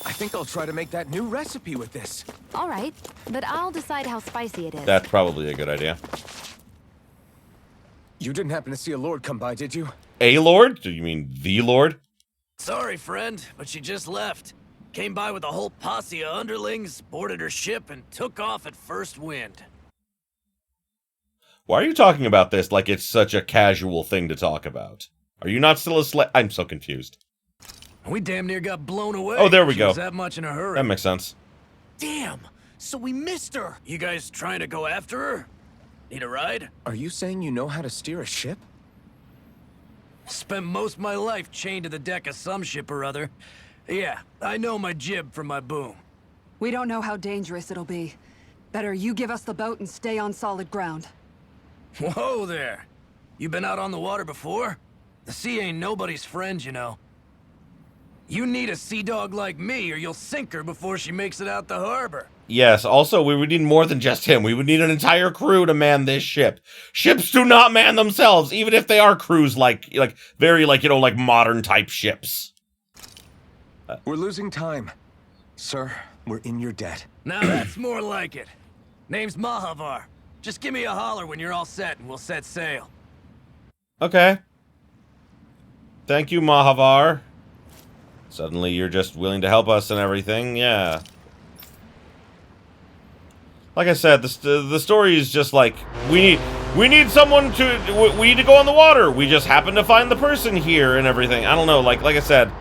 I think I'll try to make that new recipe with this. All right, but I'll decide how spicy it is. That's probably a good idea. You didn't happen to see a lord come by, did you? A lord? Do you mean the lord? Sorry, friend, but she just left. Came by with a whole posse of underlings, boarded her ship, and took off at first wind. Why are you talking about this like it's such a casual thing to talk about? Are you not still a slave? I'm so confused. We damn near got blown away. Oh, there we She go. was that much in a hurry. That makes sense. Damn! So we missed her! You guys trying to go after her? Need a ride? Are you saying you know how to steer a ship? Spent most of my life chained to the deck of some ship or other. Yeah, I know my jib from my boom. We don't know how dangerous it'll be. Better you give us the boat and stay on solid ground. Whoa there! You been out on the water before? The sea ain't nobody's friend, you know. You need a sea dog like me, or you'll sink her before she makes it out the harbor. Yes, also, we would need more than just him. We would need an entire crew to man this ship. Ships do not man themselves, even if they are crews like very, like, you know, like modern-type ships. We're losing time. Sir, we're in your debt. Now that's more like it. Name's Mahavar. Just give me a holler when you're all set, and we'll set sail. Okay. Thank you, Mahavar. Suddenly you're just willing to help us and everything, yeah. Like I said, the story is just like, we need someone to, we need to go on the water. We just happen to find the person here and everything. I don't know, like I said,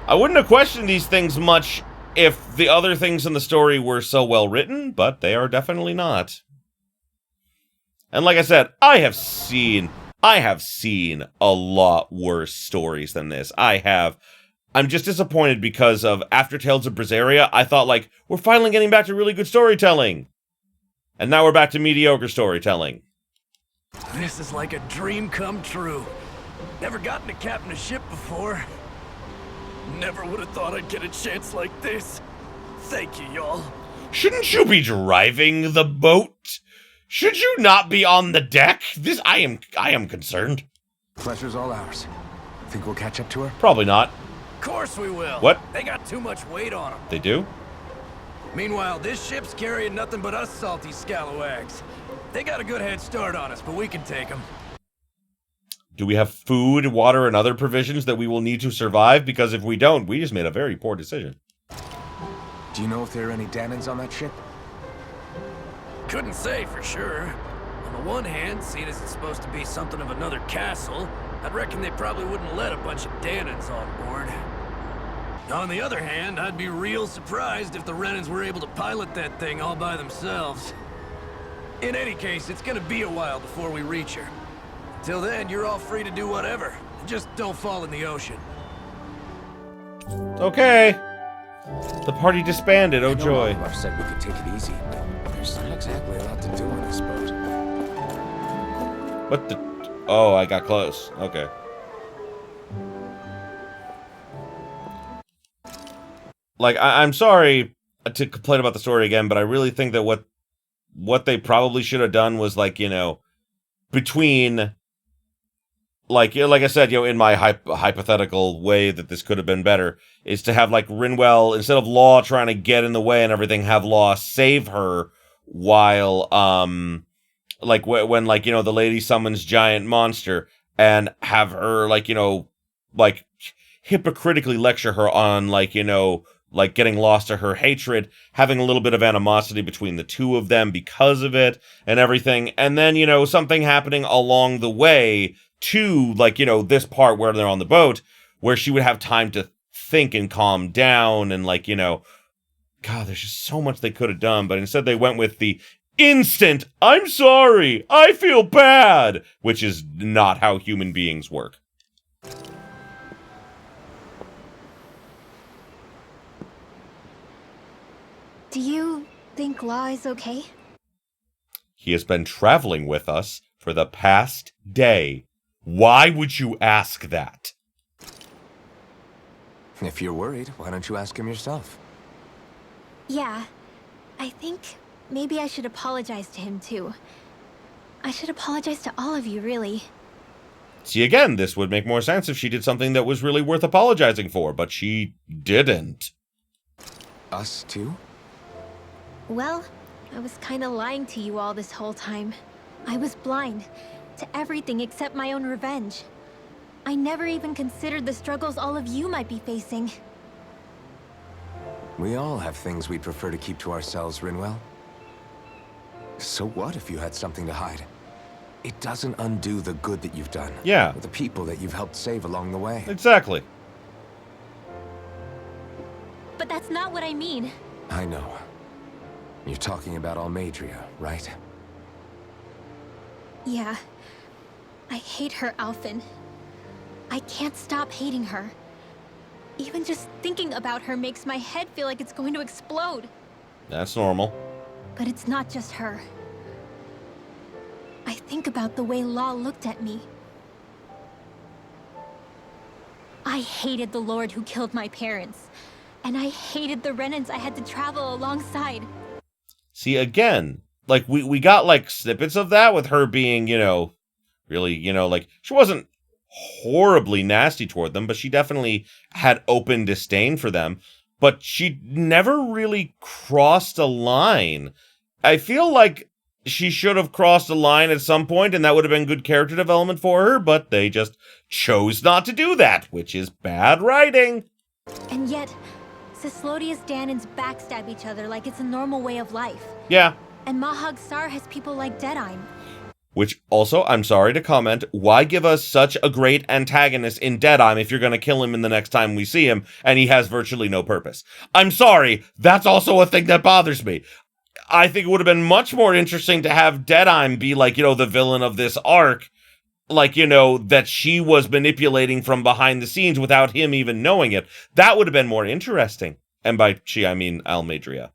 I wouldn't have questioned these things much if the other things in the story were so well written, but they are definitely not. And like I said, I have seen a lot worse stories than this. I'm just disappointed because of after Tales of Berseria, I thought, like, we're finally getting back to really good storytelling. And now we're back to mediocre storytelling. This is like a dream come true. Never gotten to captain a ship before. Never would have thought I'd get a chance like this. Thank you, y'all. Shouldn't you be driving the boat? Should you not be on the deck? I am concerned. Pleasure's all ours. Think we'll catch up to her? Probably not. Of course we will. What? They got too much weight on them. They do? Meanwhile, this ship's carrying nothing but us salty scalawags. They got a good head start on us, but we can take them. Do we have food, water, and other provisions that we will need to survive? Because if we don't, we just made a very poor decision. Do you know if there are any Danans on that ship? Couldn't say for sure. On the one hand, seeing as it's supposed to be something of another castle, I'd reckon they probably wouldn't let a bunch of Danans on board. On the other hand, I'd be real surprised if the Renans were able to pilot that thing all by themselves. In any case, it's gonna be a while before we reach her. Till then, you're all free to do whatever. Just don't fall in the ocean. Okay. The party disbanded, oh joy. I've said we could take it easy, but there's not exactly a lot to do on this boat. What the... Oh, I got close. Okay. Like, I'm sorry to complain about the story again, but I really think that what they probably should have done was, like, you know, between... Like I said, you know, in my hypothetical way that this could have been better, is to have, like, Rinwell, instead of Law trying to get in the way and everything, have Law save her while, like, when, like, you know, the lady summons giant monster, and have her, like, you know, like, hypocritically lecture her on, like, you know, like, getting lost to her hatred, having a little bit of animosity between the two of them because of it, and everything, and then, you know, something happening along the way to, like, you know, this part where they're on the boat, where she would have time to think and calm down, and, like, you know, God, there's just so much they could have done, but instead they went with the instant, I'm sorry, I feel bad, which is not how human beings work. Do you think Law is okay? He has been traveling with us for the past day. Why would you ask that? If you're worried, why don't you ask him yourself? Yeah. I think maybe I should apologize to him too. I should apologize to all of you, really. See, again, this would make more sense if she did something that was really worth apologizing for, but she didn't. Us too? Well, I was kinda lying to you all this whole time. I was blind to everything except my own revenge. I never even considered the struggles all of you might be facing. We all have things we'd prefer to keep to ourselves, Rinwell. So what if you had something to hide? It doesn't undo the good that you've done. Yeah. Or the people that you've helped save along the way. Exactly. But that's not what I mean. I know. You're talking about Almeidrea, right? Yeah. I hate her, Alphen. I can't stop hating her. Even just thinking about her makes my head feel like it's going to explode. That's normal. But it's not just her. I think about the way Law looked at me. I hated the Lord who killed my parents. And I hated the Renans I had to travel alongside. See, again, like, we got, like, snippets of that with her being, really, like, she wasn't horribly nasty toward them, but she definitely had open disdain for them. But she never really crossed a line. I feel like she should have crossed a line at some point, and that would have been good character development for her, but they just chose not to do that, which is bad writing. And yet, Cislodius Danans backstab each other like it's a normal way of life. Yeah. And Mahag Sar has people like Deadime. Which, also, I'm sorry to comment, why give us such a great antagonist in Deadime if you're going to kill him in the next time we see him, and he has virtually no purpose? I'm sorry, that's also a thing that bothers me. I think it would have been much more interesting to have Deadime be, like, the villain of this arc, like, that she was manipulating from behind the scenes without him even knowing it. That would have been more interesting. And by she, I mean Almeidrea.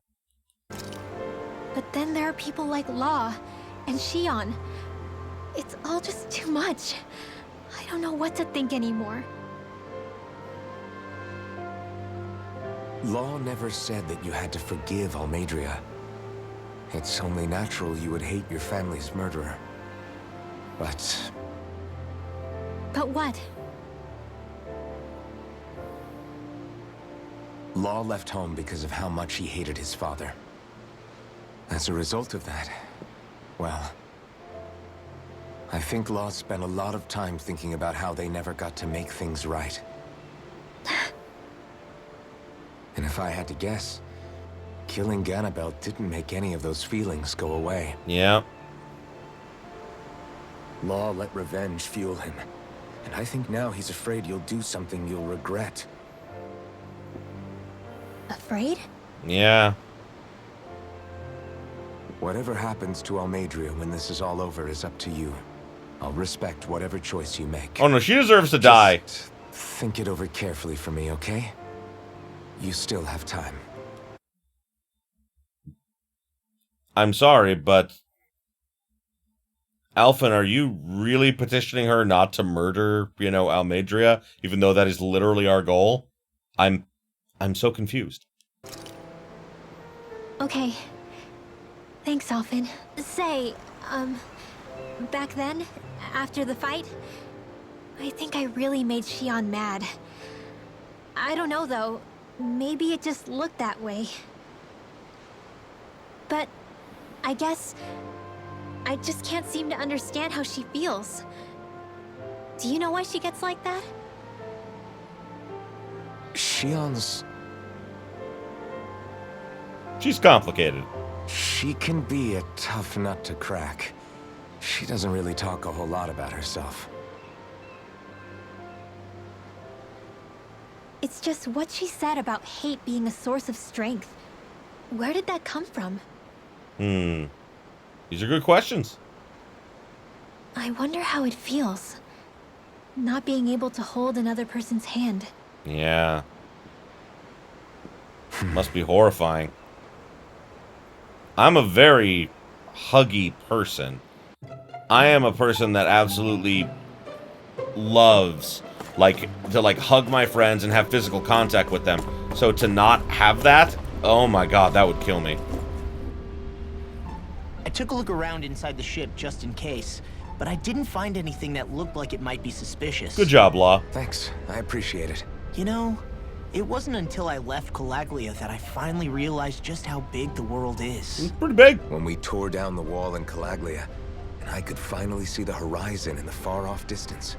But then there are people like Law and Shion. It's all just too much. I don't know what to think anymore. Law never said that you had to forgive Almeidrea. It's only natural you would hate your family's murderer. But what? Law left home because of how much he hated his father. As a result of that, well, I think Law spent a lot of time thinking about how they never got to make things right. And if I had to guess, killing Ganabel didn't make any of those feelings go away. Yeah. Law let revenge fuel him. And I think now he's afraid you'll do something you'll regret. Afraid? Yeah. Whatever happens to Almeidrea when this is all over is up to you. I'll respect whatever choice you make. Oh no, she deserves to die. Think it over carefully for me, okay? You still have time. I'm sorry, but Alphen, are you really petitioning her not to murder, Almeidrea, even though that is literally our goal? I'm so confused. Okay. Thanks, Alphen. Say, back then, after the fight, I think I really made Shion mad. I don't know, though. Maybe it just looked that way. But I guess I just can't seem to understand how she feels. Do you know why she gets like that? Shion's... She's complicated. She can be a tough nut to crack. She doesn't really talk a whole lot about herself. It's just what she said about hate being a source of strength. Where did that come from? These are good questions. I wonder how it feels. Not being able to hold another person's hand. Yeah. Must be horrifying. I'm a very huggy person. I am a person that absolutely loves to hug my friends and have physical contact with them. So to not have that, oh my god, that would kill me. I took a look around inside the ship just in case, but I didn't find anything that looked like it might be suspicious. Good job, Law. Thanks. I appreciate it. You know, it wasn't until I left Calaglia that I finally realized just how big the world is. It's pretty big. When we tore down the wall in Calaglia, and I could finally see the horizon in the far-off distance,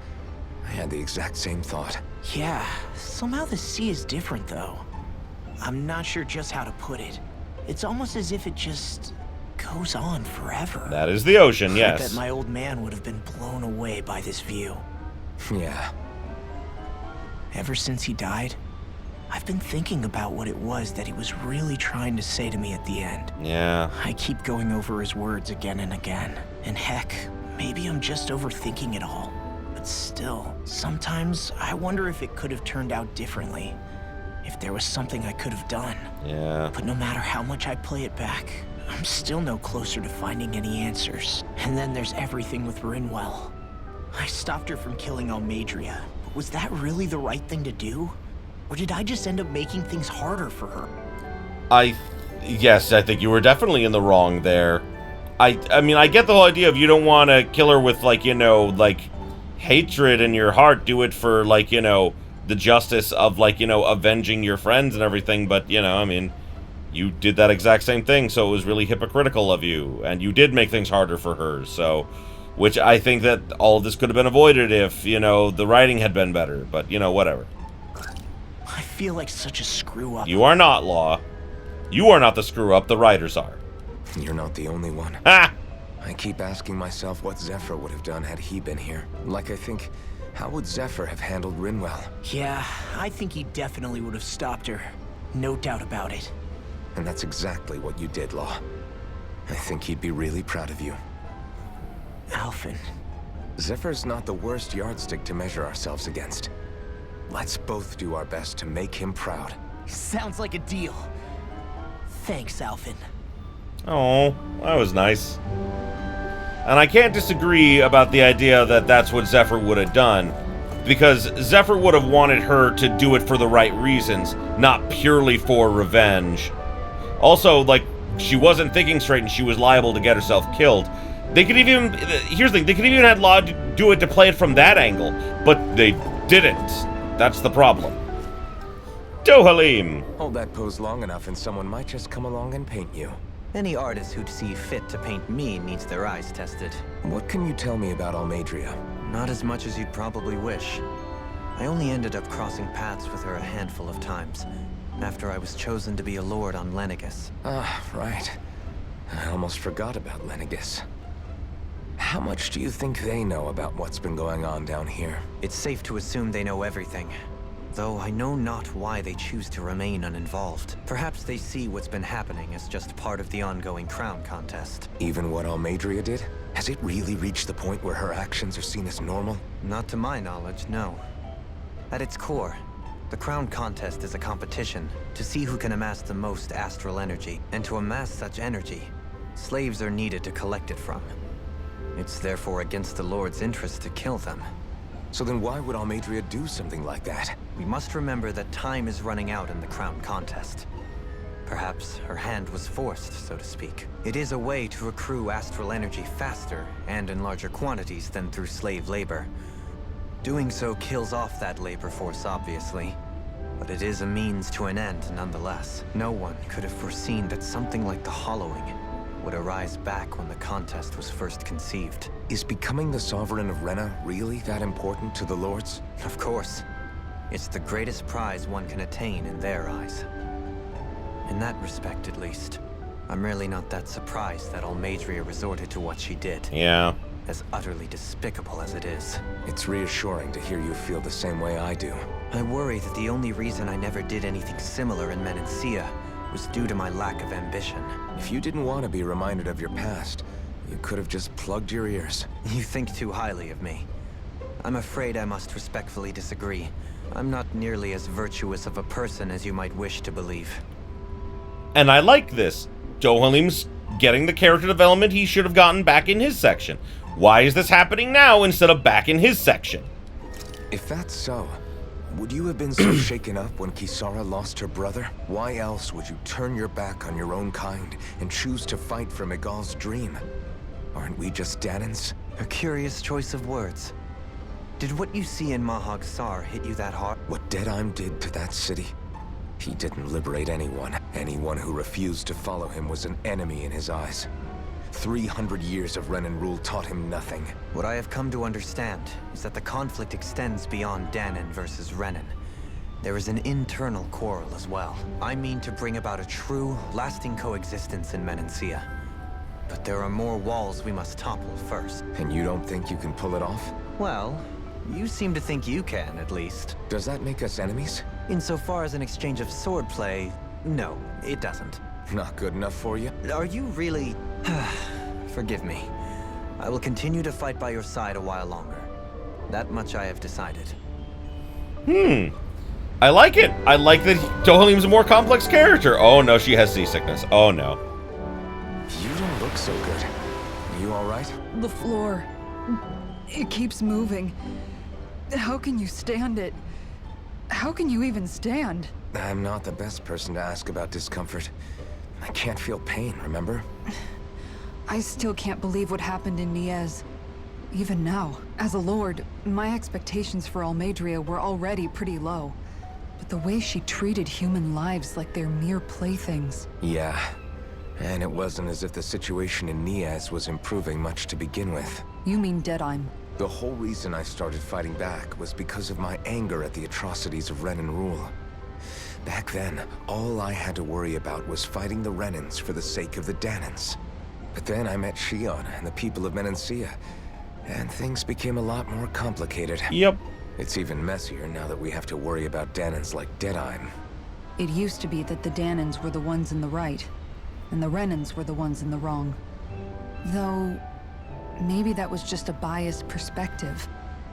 I had the exact same thought. Yeah, somehow the sea is different, though. I'm not sure just how to put it. It's almost as if it just goes on forever. That is the ocean, I yes. bet my old man would have been blown away by this view. Yeah. Ever since he died, I've been thinking about what it was that he was really trying to say to me at the end. Yeah. I keep going over his words again and again. And heck, maybe I'm just overthinking it all. But still, sometimes I wonder if it could have turned out differently. If there was something I could have done. Yeah. But no matter how much I play it back, I'm still no closer to finding any answers. And then there's everything with Rinwell. I stopped her from killing Almeidrea, but was that really the right thing to do? Or did I just end up making things harder for her? Yes, I think you were definitely in the wrong there. I mean, I get the whole idea of you don't want to kill her with, hatred in your heart. Do it for, the justice of, avenging your friends and everything. But, I mean, you did that exact same thing, so it was really hypocritical of you. And you did make things harder for her, so... Which I think that all of this could have been avoided if, the writing had been better. But, whatever. I feel like such a screw-up. You are not, Law. You are not the screw-up, the writers are. You're not the only one. Ha! I keep asking myself what Zephyr would have done had he been here. I think, how would Zephyr have handled Rinwell? Yeah, I think he definitely would have stopped her. No doubt about it. And that's exactly what you did, Law. I think he'd be really proud of you. Alphen. Zephyr's not the worst yardstick to measure ourselves against. Let's both do our best to make him proud. Sounds like a deal. Thanks, Alphen. Oh, that was nice. And I can't disagree about the idea that that's what Zephyr would have done. Because Zephyr would have wanted her to do it for the right reasons, not purely for revenge. Also, she wasn't thinking straight and she was liable to get herself killed. They could even... Here's the thing, they could even had Law do it to play it from that angle. But they didn't. That's the problem. Dohalim! Hold that pose long enough and someone might just come along and paint you. Any artist who'd see fit to paint me needs their eyes tested. What can you tell me about Almeidrea? Not as much as you'd probably wish. I only ended up crossing paths with her a handful of times, after I was chosen to be a lord on Lenegis. Ah, right. I almost forgot about Lenegis. How much do you think they know about what's been going on down here? It's safe to assume they know everything. Though I know not why they choose to remain uninvolved. Perhaps they see what's been happening as just part of the ongoing crown contest. Even what Almeidrea did? Has it really reached the point where her actions are seen as normal? Not to my knowledge, no. At its core, the crown contest is a competition to see who can amass the most astral energy. And to amass such energy, slaves are needed to collect it from. It's therefore against the Lord's interest to kill them. So then why would Almeidrea do something like that? We must remember that time is running out in the crown contest. Perhaps her hand was forced, so to speak. It is a way to accrue astral energy faster and in larger quantities than through slave labor. Doing so kills off that labor force, obviously. But it is a means to an end, nonetheless. No one could have foreseen that something like the Hollowing would arise back when the contest was first conceived. Is becoming the Sovereign of Renna really that important to the Lords? Of course. It's the greatest prize one can attain in their eyes. In that respect, at least, I'm really not that surprised that Almeidrea resorted to what she did. Yeah. As utterly despicable as it is. It's reassuring to hear you feel the same way I do. I worry that the only reason I never did anything similar in Menancia was due to my lack of ambition. If you didn't want to be reminded of your past, you could have just plugged your ears. You think too highly of me. I'm afraid I must respectfully disagree. I'm not nearly as virtuous of a person as you might wish to believe. And I like this. Dohalim's getting the character development he should have gotten back in his section. Why is this happening now instead of back in his section? If that's so, would you have been so shaken up when Kisara lost her brother? Why else would you turn your back on your own kind and choose to fight for Miguel's dream? Aren't we just Danans? A curious choice of words. Did what you see in Mahag Sar hit you that hard? What Deadheim did to that city? He didn't liberate anyone. Anyone who refused to follow him was an enemy in his eyes. 300 years of Renan rule taught him nothing. What I have come to understand is that the conflict extends beyond Danan versus Renan. There is an internal quarrel as well. I mean to bring about a true, lasting coexistence in Menancia. But there are more walls we must topple first. And you don't think you can pull it off? Well, you seem to think you can, at least. Does that make us enemies? Insofar as an exchange of swordplay, no, it doesn't. Not good enough for you? Are you really... Forgive me. I will continue to fight by your side a while longer. That much I have decided. I like it. I like that Dohalim's a more complex character. Oh no, she has seasickness. Oh no. You don't look so good. Are you alright? The floor. It keeps moving. How can you stand it? How can you even stand? I'm not the best person to ask about discomfort. I can't feel pain, remember? I still can't believe what happened in Niez. Even now, as a lord, my expectations for Almeidrea were already pretty low. But the way she treated human lives like they're mere playthings. Yeah. And it wasn't as if the situation in Niez was improving much to begin with. You mean Deadheim? The whole reason I started fighting back was because of my anger at the atrocities of Renan rule. Back then, all I had to worry about was fighting the Renans for the sake of the Danans. But then I met Shion and the people of Menancia, and things became a lot more complicated. Yep. It's even messier now that we have to worry about Danans like Deadheim. It used to be that the Danans were the ones in the right, and the Renans were the ones in the wrong. Though, maybe that was just a biased perspective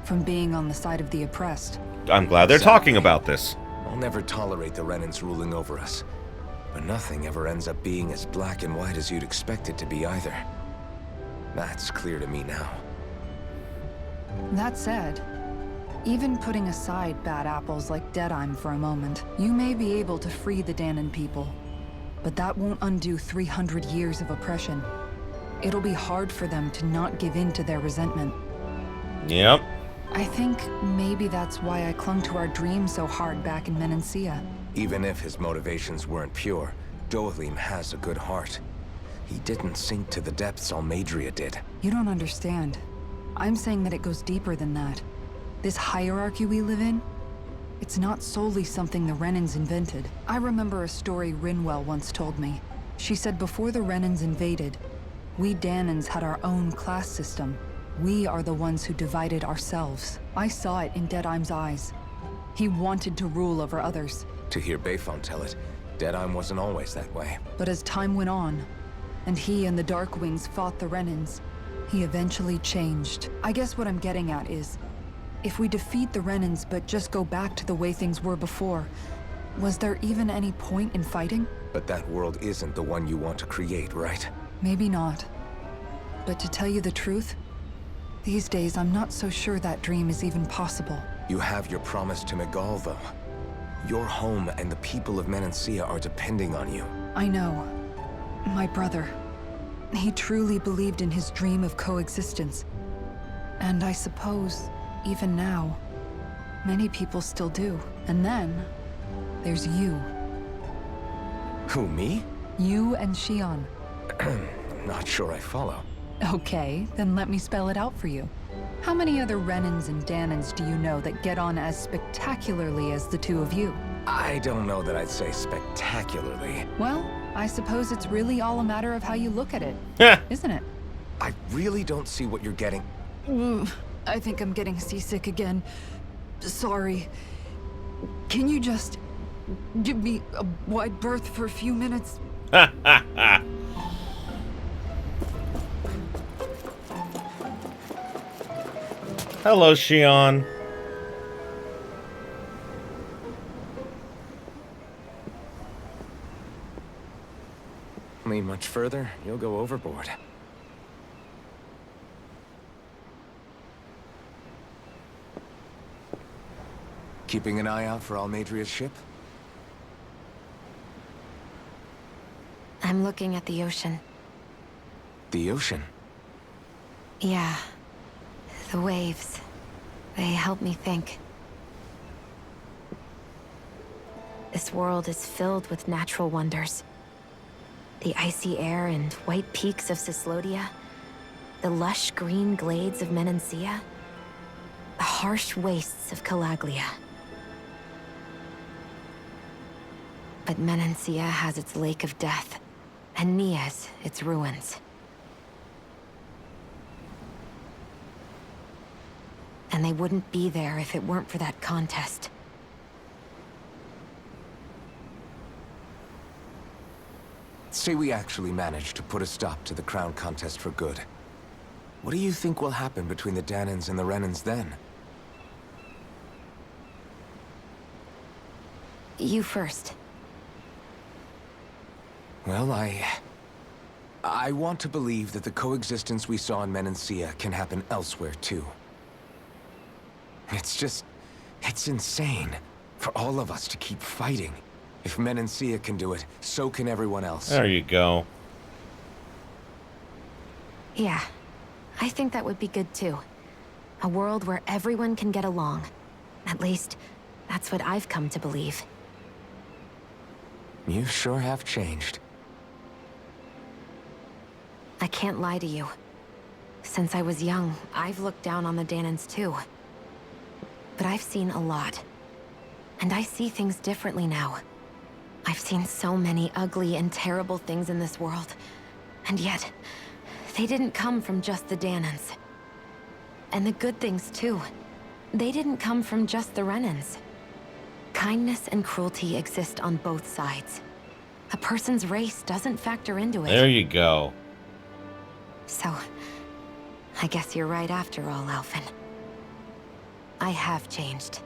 from being on the side of the oppressed. I'm glad they're talking about this. I'll never tolerate the Renans ruling over us. But nothing ever ends up being as black and white as you'd expect it to be either. That's clear to me now. That said, even putting aside bad apples like Deadheim for a moment, you may be able to free the Danan people. But that won't undo 300 years of oppression. It'll be hard for them to not give in to their resentment. Yep. I think maybe that's why I clung to our dream so hard back in Menancia. Even if his motivations weren't pure, Dohalim has a good heart. He didn't sink to the depths Almeidrea did. You don't understand. I'm saying that it goes deeper than that. This hierarchy we live in, it's not solely something the Renans invented. I remember a story Rinwell once told me. She said before the Renans invaded, we Danans had our own class system. We are the ones who divided ourselves. I saw it in Deadheim's eyes. He wanted to rule over others. To hear Bayfon tell it, Deadheim wasn't always that way. But as time went on, and he and the Darkwings fought the Renans, he eventually changed. I guess what I'm getting at is, if we defeat the Renans but just go back to the way things were before, was there even any point in fighting? But that world isn't the one you want to create, right? Maybe not. But to tell you the truth, these days I'm not so sure that dream is even possible. You have your promise to Miguel, though. Your home and the people of Menancia are depending on you. I know. My brother. He truly believed in his dream of coexistence. And I suppose, even now, many people still do. And then, there's you. Who, me? You and Shion. Not sure I follow. Okay, then let me spell it out for you. How many other Renans and Danans do you know that get on as spectacularly as the two of you? I don't know that I'd say spectacularly. Well, I suppose it's really all a matter of how you look at it, isn't it? I really don't see what you're getting. I think I'm getting seasick again. Sorry. Can you just Give me a wide berth for a few minutes. Hello, Shion. Lean much further, you'll go overboard. Keeping an eye out for Almeidrea's ship? I'm looking at the ocean. The ocean? Yeah. The waves. They help me think. This world is filled with natural wonders. The icy air and white peaks of Cyslodia. The lush green glades of Menancia. The harsh wastes of Calaglia. But Menancia has its Lake of Death, and Nias its ruins. And they wouldn't be there if it weren't for that contest. Say we actually manage to put a stop to the crown contest for good. What do you think will happen between the Danans and the Renans then? You first. Well, I want to believe that the coexistence we saw in Menancia can happen elsewhere, too. It's insane for all of us to keep fighting. If Menancia can do it, so can everyone else. There you go. Yeah, I think that would be good too. A world where everyone can get along. At least, that's what I've come to believe. You sure have changed. I can't lie to you. Since I was young, I've looked down on the Danans too. But I've seen a lot. And I see things differently now. I've seen so many ugly and terrible things in this world. And yet, they didn't come from just the Danans. And the good things too. They didn't come from just the Renans. Kindness and cruelty exist on both sides. A person's race doesn't factor into it. There you go. So, I guess you're right after all, Alphen. I have changed.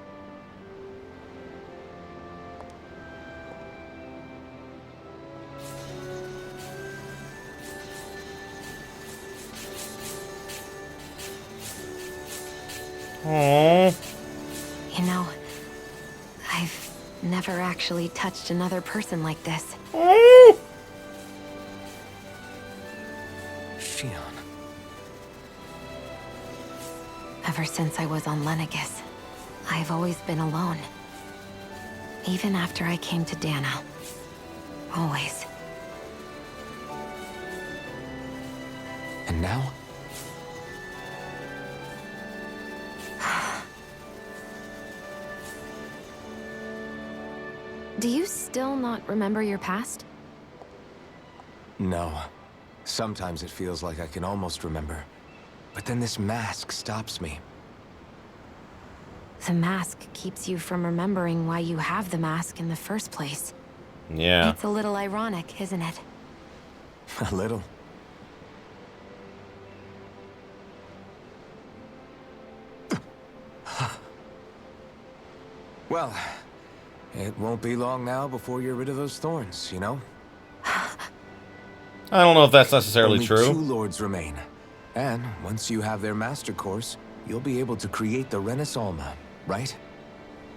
Aww. You know, I've never actually touched another person like this. Aww. Shion. Ever since I was on Lenegis, I've always been alone. Even after I came to Dana. Always. And now? Do you still not remember your past? No. Sometimes it feels like I can almost remember. But then this mask stops me. The mask keeps you from remembering why you have the mask in the first place. Yeah. It's a little ironic, isn't it? A little. Well, it won't be long now before you're rid of those thorns, you know? I don't know if that's necessarily Only true. 2 lords remain. And once you have their master course, you'll be able to create the Renis Alma, right?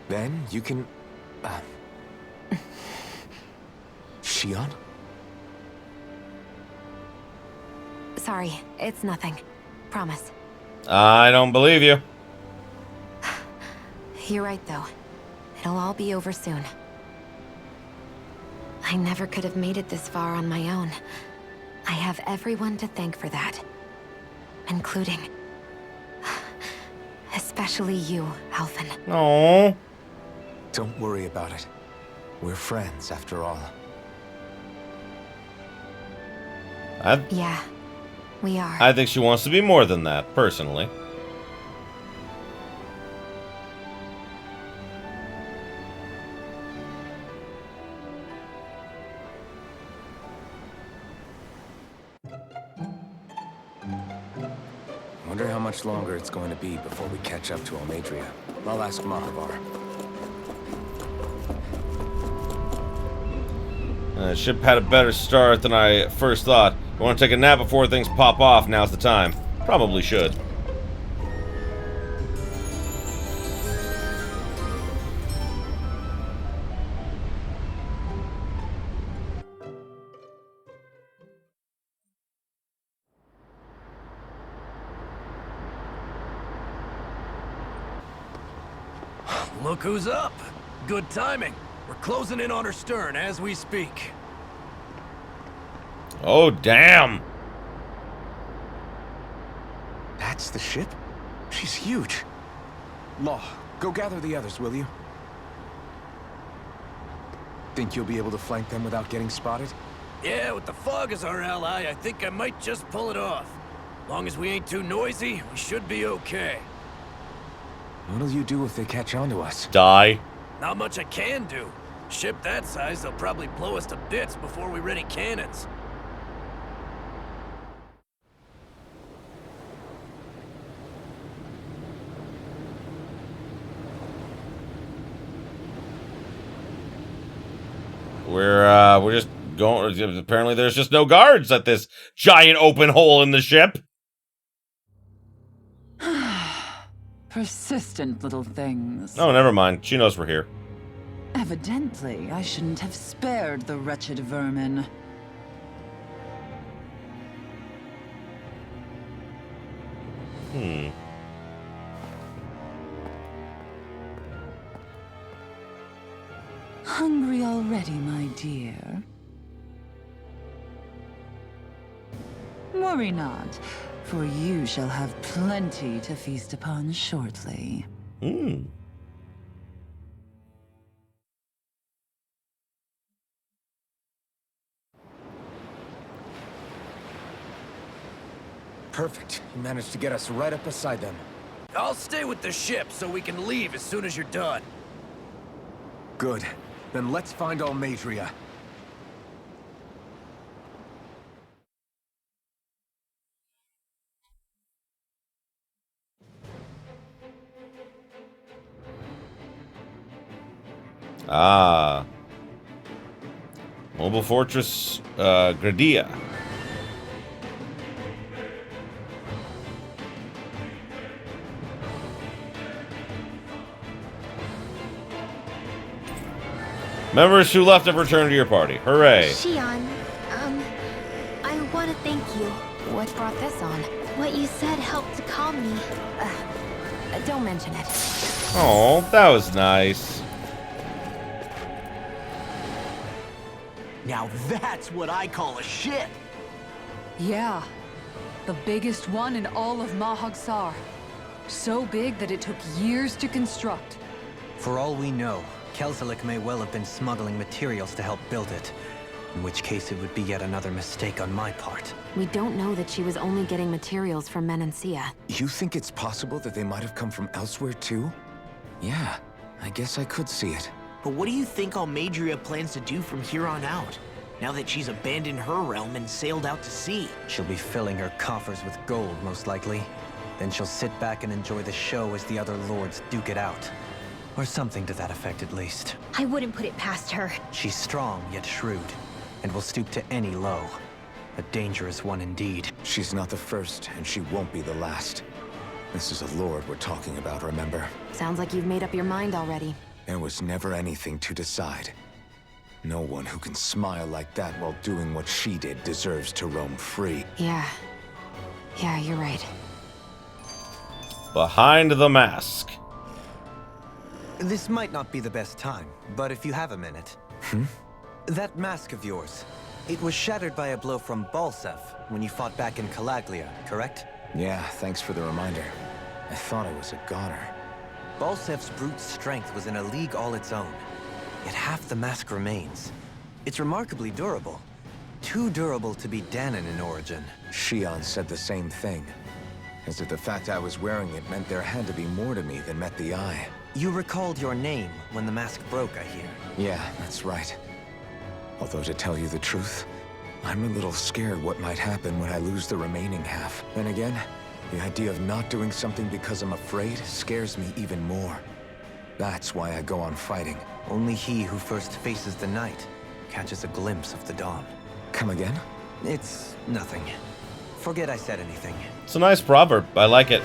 Then you can... Shion? Sorry, it's nothing. Promise. I don't believe you. You're right, though. It'll all be over soon. I never could have made it this far on my own. I have everyone to thank for that. Including... especially you, Alphen. Aww. Don't worry about it. We're friends, after all. Yeah, we are. I think she wants to be more than that, personally. much longer it's going to be before we catch up to Almeidrea. I'll ask Makavar. Ship had a better start than I first thought. I want to take a nap before things pop off. Now's the time. Probably should. Look who's up. Good timing. We're closing in on her stern as we speak. Oh, damn. That's the ship? She's huge. Law, go gather the others, will you? Think you'll be able to flank them without getting spotted? Yeah, with the fog as our ally, I think I might just pull it off. Long as we ain't too noisy, we should be okay. What'll you do if they catch on to us? Die. Not much I can do. Ship that size, they'll probably blow us to bits before we ready cannons. We're just going. Apparently, there's just no guards at this giant open hole in the ship. Persistent little things. Oh, never mind. She knows we're here. Evidently, I shouldn't have spared the wretched vermin. Hungry already, my dear? Worry not, for you shall have plenty to feast upon shortly. Perfect. You managed to get us right up beside them. I'll stay with the ship so we can leave as soon as you're done. Good. Then let's find Almeidrea. Ah. Mobile Fortress, Gradia. Members who left have returned to your party. Hooray. Shion, I want to thank you. What brought this on? What you said helped to calm me. Don't mention it. Oh, that was nice. Now that's what I call a ship! Yeah. The biggest one in all of Mahagsar. So big that it took years to construct. For all we know, Kelzelik may well have been smuggling materials to help build it. In which case it would be yet another mistake on my part. We don't know that she was only getting materials from Menancia. You think it's possible that they might have come from elsewhere too? Yeah, I guess I could see it. But what do you think Almeidrea plans to do from here on out? Now that she's abandoned her realm and sailed out to sea? She'll be filling her coffers with gold, most likely. Then she'll sit back and enjoy the show as the other lords duke it out. Or something to that effect, at least. I wouldn't put it past her. She's strong, yet shrewd, and will stoop to any low. A dangerous one indeed. She's not the first, and she won't be the last. This is a lord we're talking about, remember? Sounds like you've made up your mind already. There was never anything to decide. No one who can smile like that while doing what she did deserves to roam free. Yeah, you're right. Behind the mask. This might not be the best time, but if you have a minute. That mask of yours, it was shattered by a blow from Balsef when you fought back in Calaglia, correct? Yeah, thanks for the reminder. I thought it was a goner. Balsef's brute strength was in a league all its own. Yet half the mask remains. It's remarkably durable. Too durable to be Danon in origin. Shion said the same thing. As if the fact I was wearing it meant there had to be more to me than met the eye. You recalled your name when the mask broke, I hear. Yeah, that's right. Although to tell you the truth, I'm a little scared what might happen when I lose the remaining half. Then again, The idea of not doing something because I'm afraid scares me even more. That's why I go on fighting. Only he who first faces the night catches a glimpse of the dawn. Come again? It's nothing. Forget I said anything. It's a nice proverb. I like it.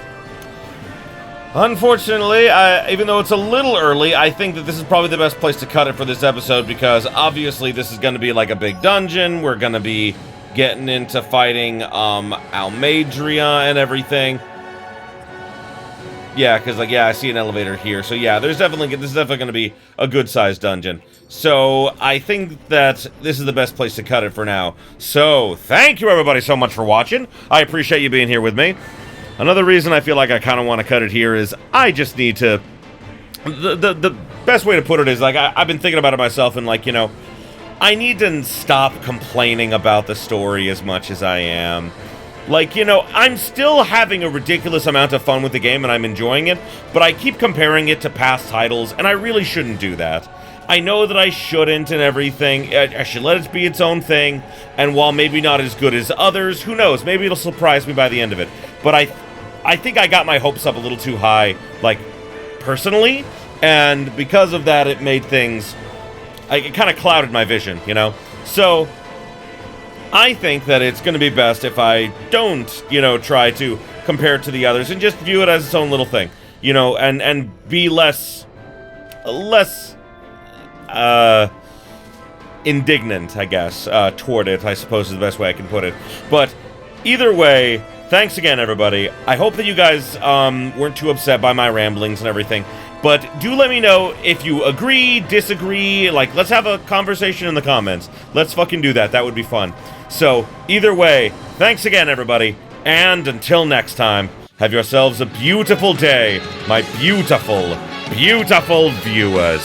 Unfortunately, even though it's a little early, I think that this is probably the best place to cut it for this episode, because obviously this is going to be like a big dungeon. We're going to be getting into fighting Almeidrea and everything. Yeah, because like, yeah, I see an elevator here. So yeah, this is definitely going to be a good-sized dungeon. So I think that this is the best place to cut it for now. So thank you everybody so much for watching. I appreciate you being here with me. Another reason I feel like I kind of want to cut it here is I just need to... The best way to put it is, like, I've been thinking about it myself, and, like, you know, I need to stop complaining about the story as much as I am. Like, you know, I'm still having a ridiculous amount of fun with the game, and I'm enjoying it, but I keep comparing it to past titles, and I really shouldn't do that. I know that I shouldn't and everything. I should let it be its own thing, and while maybe not as good as others, who knows, maybe it'll surprise me by the end of it. But I think I got my hopes up a little too high, like, personally, and because of that, it made things... it kind of clouded my vision, you know? So, I think that it's going to be best if I don't, you know, try to compare it to the others and just view it as its own little thing, you know, and be less indignant, I guess, toward it, I suppose is the best way I can put it. But either way, thanks again, everybody. I hope that you guys weren't too upset by my ramblings and everything. But do let me know if you agree, disagree, like, let's have a conversation in the comments. Let's fucking do that. That would be fun. So, either way, thanks again, everybody. And until next time, have yourselves a beautiful day, my beautiful, beautiful viewers.